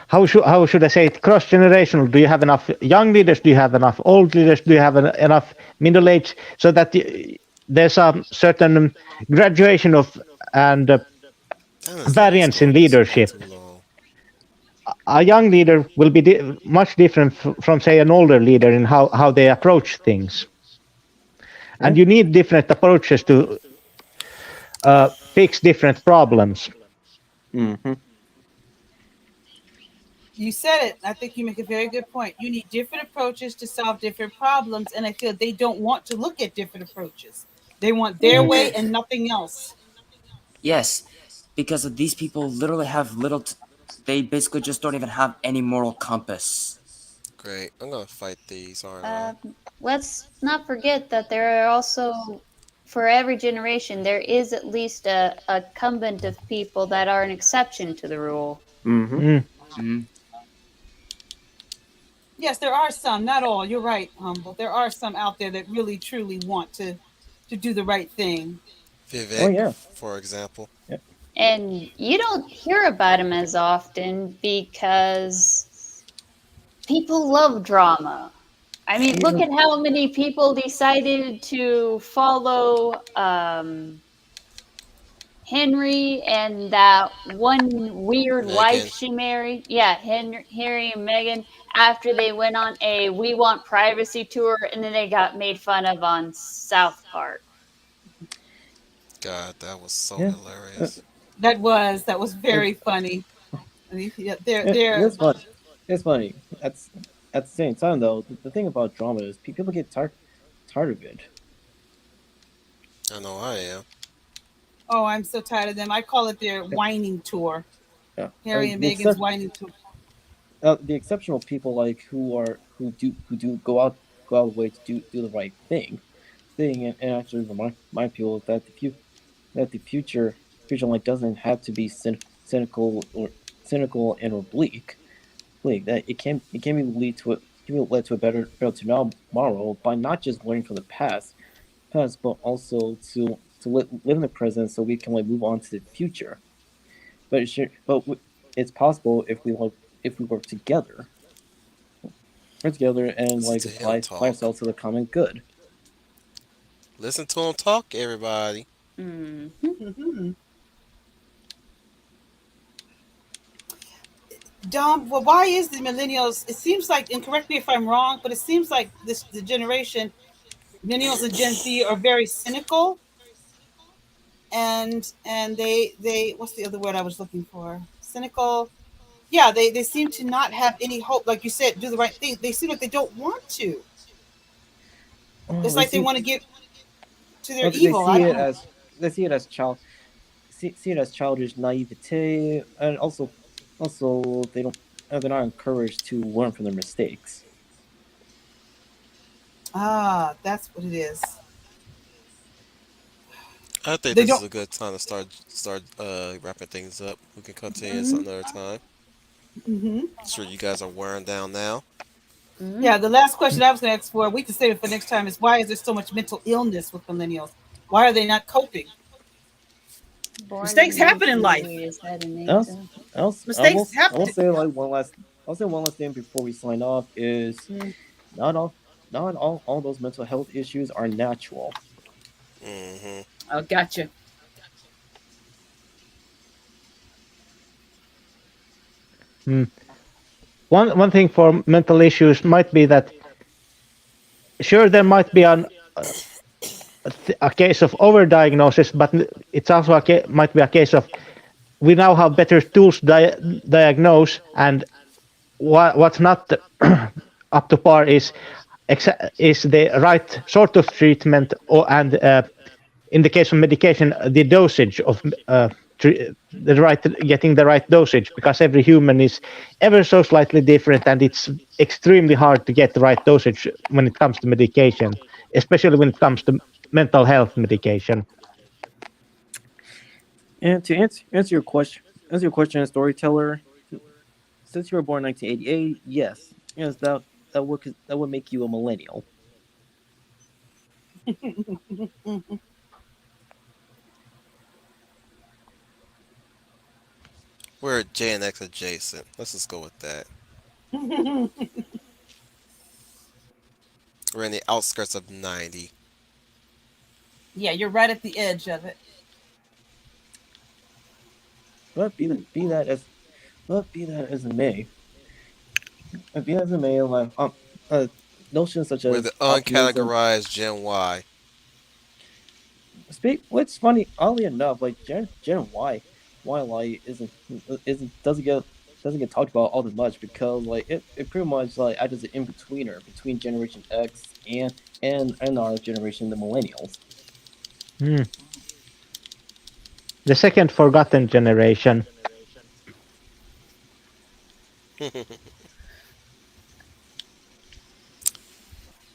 How should I say it? Cross generational. Do you have enough young leaders? Do you have enough old leaders? Do you have enough middle age? So that there's a certain graduation of and Damn, variance in this going too leadership. long. A young leader will be much different from say an older leader in how they approach things, Yeah. and you need different approaches to fix different problems. Mm-hmm. you said it? I think you make a very good point. You need different approaches to solve different problems, and I feel they don't want to look at different approaches. They want their Mm. way and nothing else. Yes, because of these people literally have little. They basically just don't even have any moral compass. Great. I'm gonna fight these, aren't I? Um, let's not forget that there are also, for every generation, there is at least a incumbent of people that are an exception to the rule. Mm-hmm. Mm. Hmm. Yes, there are some, not all. You're right, Humble. There are some out there that really truly want to do the right thing. Oh Vivek, yeah. for example. Yeah. And you don't hear about them as often because people love drama. I mean, look Even at how many people decided to follow Henry and that one weird wife Megan. she married. Yeah, Harry and Meghan, after they went on a We Want Privacy tour and then they got made fun of on South Park. God, that was so yeah. Uh, hilarious. That was it's very funny. I mean, yeah, they're it's funny. It's funny. That's at the same time though. The thing about drama is people get tired of it. I know I am. oh, I'm so tired of them. I call it their Yeah. whining tour. Yeah. Harry and The Meghan's except whining tour. the exceptional people like who do go out of the way to do the right thing and actually remind people that the future like doesn't have to be cynical and oblique. Like that it can be lead to it can be led to a better tomorrow by not just learning from the past, but also to live in the present so we can like move on to the future. But it's possible if we work together and like Listen to him apply talk. ourselves to the common good. Listen to him talk, everybody. Hmm. Hmm. Dom, well, why is the millennials? It seems like, and correct me if I'm wrong, but it seems like this the generation millennials and Gen Z are very cynical, and they what's the other word I was looking for? Cynical. Yeah, they seem to not have any hope. Like you said, do the right thing. They seem like they don't want to. Oh, It's like they want to get to their they evil. I see don't it know. as see it as childish naivete, and also they're not encouraged to learn from their mistakes. Ah, that's what it is. I think They this is don't. a good time to start wrapping things up. We can continue this Hmm. another time. Hmm. Sure, you guys are wearing down now. Mhm. Yeah, the last question I was going to ask for, we can save it for next time, is why is there so much mental illness with millennials? Why are they not coping? Born Mistakes in happen in life. 1980s, had an Else, exam. else, Mistakes I have will to. say like one last. I'll say one last thing before we sign off is Mm. not all, not all those mental health issues are natural. Hmm. Oh, gotcha. Hmm. One thing for mental issues might be that sure there might be a case of overdiagnosis, but it's also might be a case of we now have better tools diagnose, and what's not up to par is the right sort of treatment, and in the case of medication, the dosage of the right getting the right dosage, because every human is ever so slightly different, and it's extremely hard to get the right dosage when it comes to medication, especially when it comes to mental health medication. And to answer your question, storyteller, since you were born in 1988, yes, that would make you a millennial. We're Gen X adjacent. Let's just go with that. We're in the outskirts of 90. Yeah, you're right at the edge of it. But be that as be that as it may, be that as it may, uh, notions such We're the as optimism. uncategorized Gen Y. What's funny, oddly enough, like Gen Y like isn't doesn't get talked about all that much because like it pretty much like acts as an in betweener between Generation X and our generation, the millennials. Hmm. The second forgotten generation.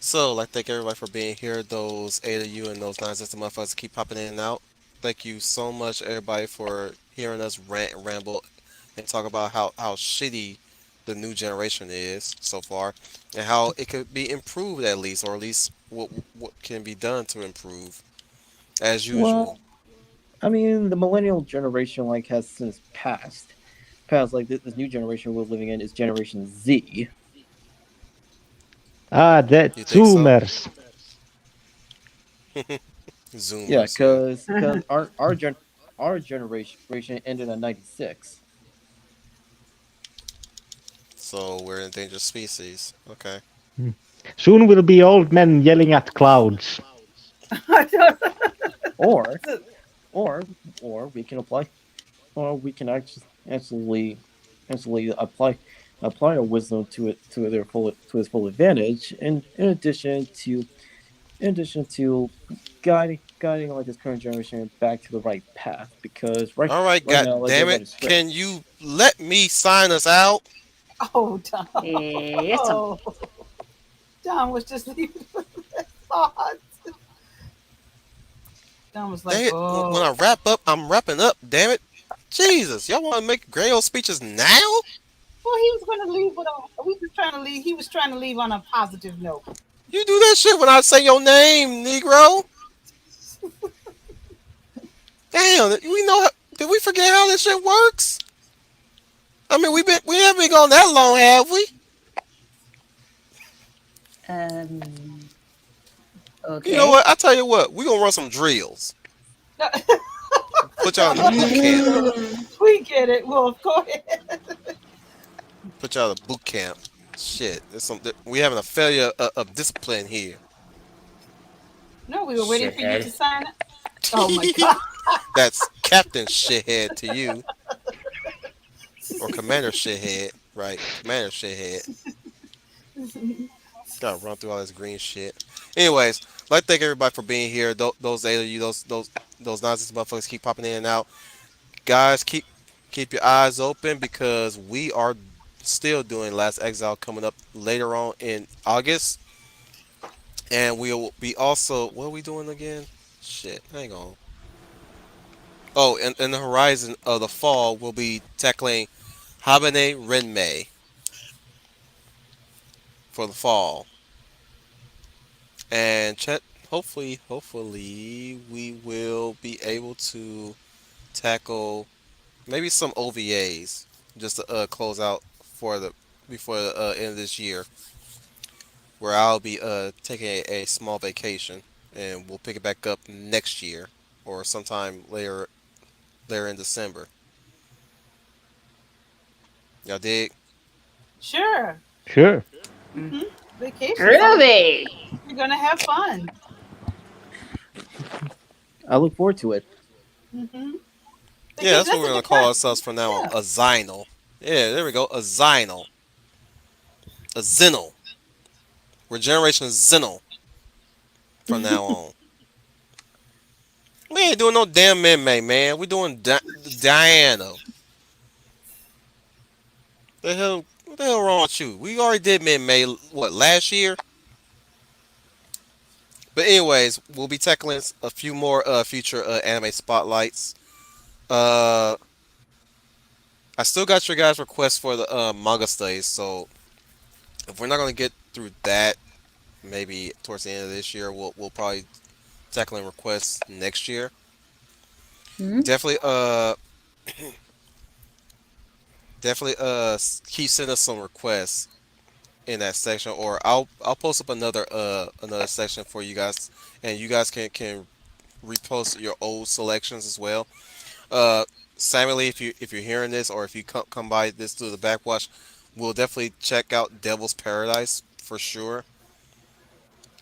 So, like, thank everybody for being here. Those eight of you and those nine system motherfuckers keep popping in and out. Thank you so much, everybody, for hearing us rant and ramble and talk about how shitty the new generation is so far and how it could be improved at least, or at least what can be done to improve, as usual. Well, I mean, the millennial generation like has since passed like this new generation we're living in is Generation Z. Ah, the You think so? Zoomers. Yeah, Zoomers, yeah. because our generation ended in '96. So we're an endangered species. Okay. Hmm. Soon will be old men yelling at clouds. Or or or we can apply or we can actually apply our wisdom to its full advantage, and in addition to guiding like this current generation back to the right path, because All right, right god now like they're damn it. led astray. Can you let me sign us out? Oh, Tom. Yes, Oh, Tom was just leaving with that thought. Tom was like, Dang it. When oh. I wrap up, I'm wrapping up, damn it. Jesus, y'all want to make great old speeches now? Well, he was going to leave with a. We was trying to leave. He was trying to leave on a positive note. You do that shit when I say your name, Negro. Damn, we know. Did we forget how this shit works? I mean, we haven't been gone that long, have we? um, You know okay. what? I tell you what, we gonna run some drills. Put y'all in the boot camp. We get it. Wolf, go ahead. Put y'all in the boot camp. Shit, we having a failure of discipline here. No, we were waiting for you to Shithead. sign it. Oh my God. That's Captain Shithead to you, or Commander Shithead, right? Commander Shithead. Gotta run through all this green shit. Anyways, I'd like to thank everybody for being here. Those eight of you, those nonsense motherfuckers keep popping in and out. Guys, keep your eyes open because we are still doing Last Exile coming up later on in August, and we'll be also what are we doing again? Shit, hang on. Oh, in the horizon of the fall, we'll be tackling Habane Renmei. for the fall. And hopefully, we will be able to tackle maybe some OVAs just to close out for the before the end of this year, where I'll be taking a small vacation, and we'll pick it back up next year or sometime later in December. Y'all dig? Sure. Sure. Hmm. Vacations. Groovy. You're gonna have fun. I look forward to it. Hmm. Yeah, Vacation. that's what That's we're a gonna good call time. ourselves from now on. Yeah. A Zinal. Yeah, there we go. A Zinal. A Zinal. We're Generation Zinal from now on. We ain't doing no damn May, man. We doing Diana. What the hell wrong with you? We already did May, what, last year? But anyways, we'll be tackling a few more future anime spotlights. Uh, I still got your guys' requests for the manga studies, so if we're not gonna get through that, maybe towards the end of this year, we'll probably tackling requests next year. Hmm. Definitely definitely keep sending us some requests in that section, or I'll post up another section for you guys, and you guys can repost your old selections as well. Uh, Samuel, if you're hearing this, or if you come by this through the backwash, we'll definitely check out Devil's Paradise for sure.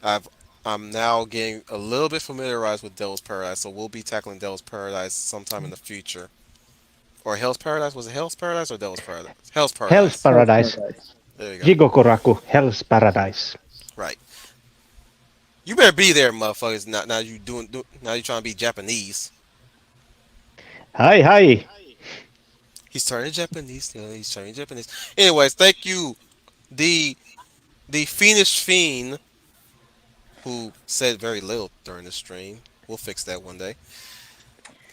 I've I'm now getting a little bit familiarized with Devil's Paradise, so we'll be tackling Devil's Paradise sometime in the future. Or Hell's Paradise? Was it Hell's Paradise or Devil's Paradise? Hell's Hell's Paradise. Hell's Paradise. Paradise. There you go. Jigokuraku, Hell's Paradise. Right. You better be there, motherfuckers. Now you now you trying to be Japanese. Hi, hi. He's turning Japanese. He's turning Japanese. Anyways, thank you, the the fiendish fiend who said very little during the stream. We'll fix that one day.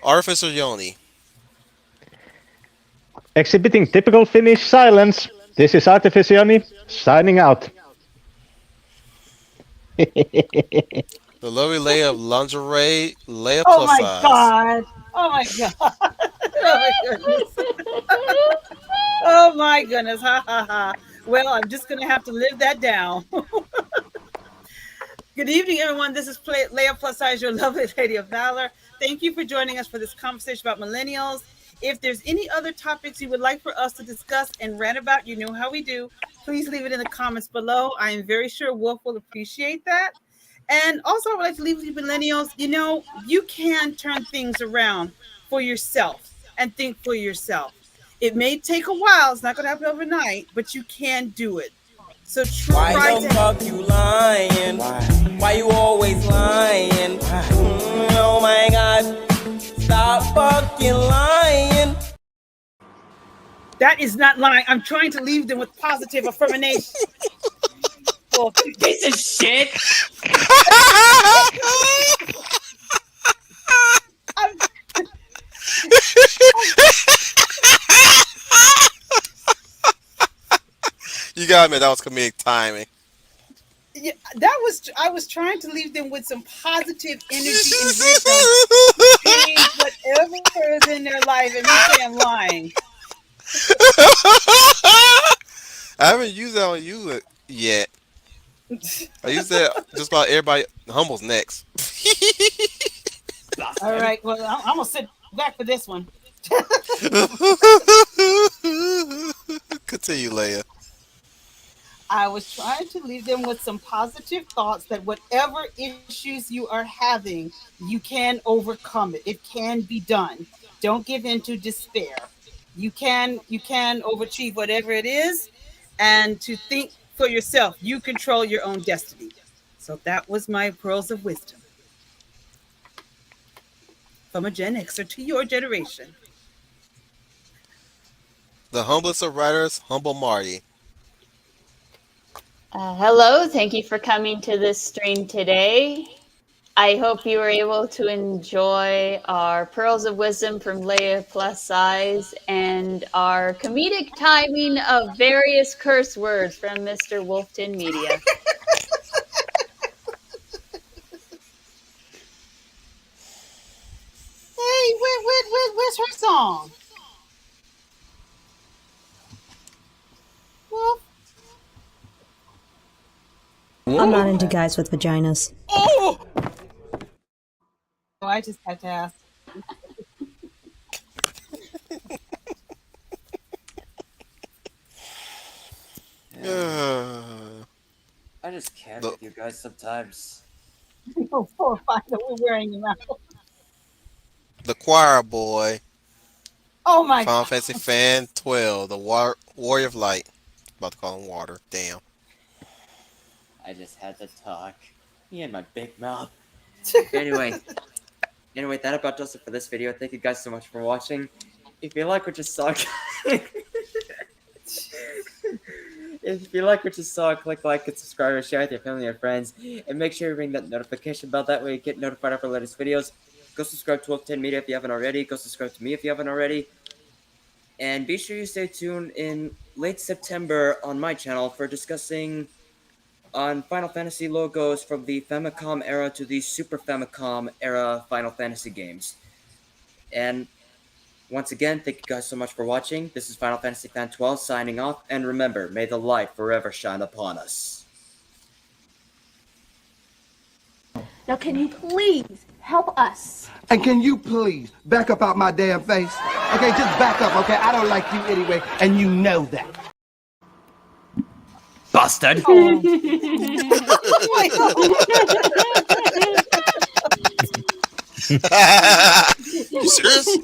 Artificer Yoni. Exhibiting typical Finnish silence. This is Artificioni signing out. The lovely Leia of lingerie, Leia Oh plus my size. God. Oh my God. Oh my goodness. Oh my goodness. Ha ha ha. Well, I'm just gonna have to live that down. Good evening, everyone. This is Leah Plus Size, your lovely lady of valor. Thank you for joining us for this conversation about millennials. If there's any other topics you would like for us to discuss and rant about, you know how we do. Please leave it in the comments below. I am very sure Wolf will appreciate that. And also, I would like to leave with you, millennials. You know, you can turn things around for yourself and think for yourself. It may take a while, it's not going to happen overnight, but you can do it. So Why try the to. fuck you lying? Why you always lying? Oh my god. Stop fucking lying. That is not lying. I'm trying to leave them with positive affirmation. Well, Piece of shit. I'm, You got to admit that was comedic timing. yeah, that was I was trying to leave them with some positive energy and wisdom to change whatever is in their life, and you say I'm lying. I haven't used that on you yet. I used that just about everybody. Humble's next. All Blasphemy. right, well, I'm gonna sit back for this one. Continue, Leia. I was trying to leave them with some positive thoughts that whatever issues you are having, you can overcome it. It can be done. Don't give in to despair. You can overachieve whatever it is, and to think for yourself. You control your own destiny. So that was my pearls of wisdom from a Gen Xer to your generation. The humblest of writers, Humble Marty. Hello, thank you for coming to this stream today. I hope you were able to enjoy our pearls of wisdom from Leia plus size and our comedic timing of various curse words from Mr. Wolfton Media. Hey, where's her song? Wolf. I'm not into guys with vaginas. Oh, I just had to ask. I just can't The, with you guys sometimes. Oh, 4 or 5 that we're wearing them out. the choir boy, Oh my Final God. Fantasy Fan 12, the Warrior of Light. About to call him Water. Damn. I just had to talk. Me and my big mouth. Anyway, that about does it for this video. Thank you guys so much for watching. If you like what you saw, click like and subscribe and share with your family and friends. And make sure you ring that notification bell. That way you get notified of our latest videos. Go subscribe to Wolf10 Media if you haven't already. Go subscribe to me if you haven't already. And be sure you stay tuned in late September on my channel for discussing on Final Fantasy logos from the Famicom era to the Super Famicom era Final Fantasy games. And once again, thank you guys so much for watching. This is Final Fantasy Fan 12 signing off, and remember, may the light forever shine upon us. Now, can you please help us? And can you please back up out my damn face? Okay, just back up, okay? I don't like you anyway, and you know that. Bastard! Oh. You serious?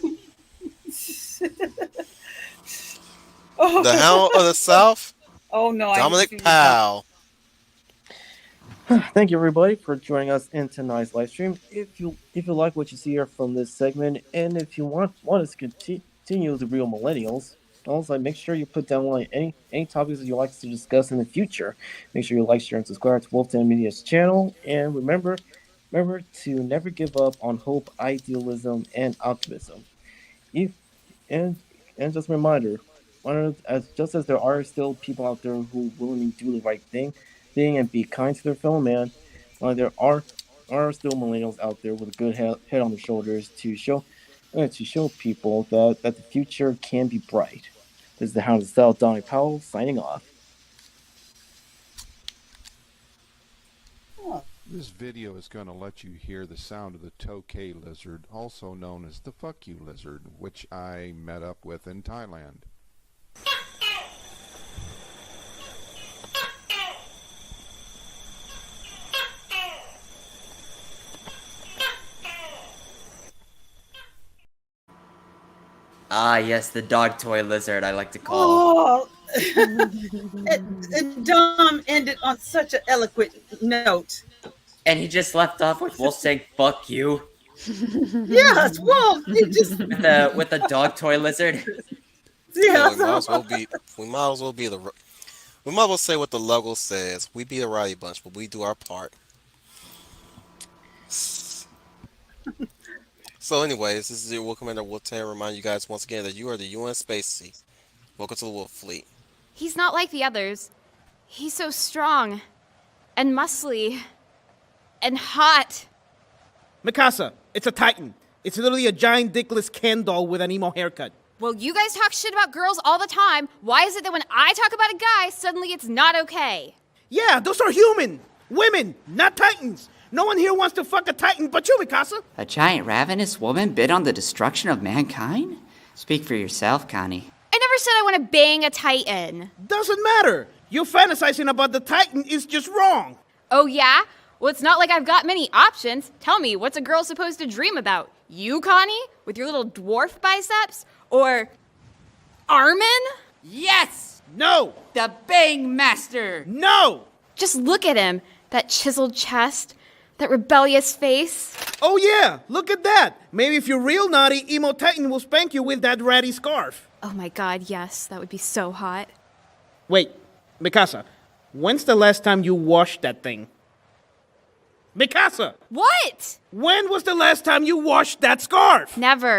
Oh. The Hound of the South, Oh no, Dominic Powell. Thank you, everybody, for joining us in tonight's live stream. If you like what you see here from this segment, and if you want us to continue the Real Millennials, also make sure you put down like any topics that you like us to discuss in the future. Make sure you like, share, and subscribe to Wolfden Media's channel, and remember to never give up on hope, idealism, and optimism. And just a reminder, just as there are still people out there who willingly do the right thing and be kind to their fellow man, there are still millennials out there with a good head on their shoulders to show people that the future can be bright. This is the Hound of Style, Donnie Powell, signing off. This video is going to let you hear the sound of the tokay lizard, also known as the fuck you lizard, which I met up with in Thailand. Ah, yes, the dog toy lizard I like to call. Oh, and Dom ended on such an eloquent note. And he just left off with Wolf saying, fuck you. Yes, Wolf. With the dog toy lizard. Yeah, we might as well say what the logo says. We be a rowdy bunch, but we do our part. So anyways, this is your Wolf Commander Wolf 10. Remind you guys once again that you are the UN Spacey. Welcome to the Wolf Fleet. He's not like the others. He's so strong and muscly and hot. Mikasa, it's a Titan. It's literally a giant dickless Ken doll with an emo haircut. Well, you guys talk shit about girls all the time. Why is it that when I talk about a guy, suddenly it's not okay? Yeah, those are human. Women, not Titans. No one here wants to fuck a Titan but you, Mikasa. A giant ravenous woman bid on the destruction of mankind? Speak for yourself, Connie. I never said I want to bang a Titan. Doesn't matter. You fantasizing about the Titan is just wrong. Oh, yeah? Well, it's not like I've got many options. Tell me, what's a girl supposed to dream about? You, Connie? With your little dwarf biceps? Or Armin? Yes! No! The Bang Master! No! Just look at him. That chiseled chest. That rebellious face. Oh yeah, look at that. Maybe if you're real naughty, Emo Titan will spank you with that ratty scarf. Oh my god, yes. That would be so hot. Wait, Mikasa, when's the last time you washed that thing? Mikasa, What? when was the last time you washed that scarf? Never.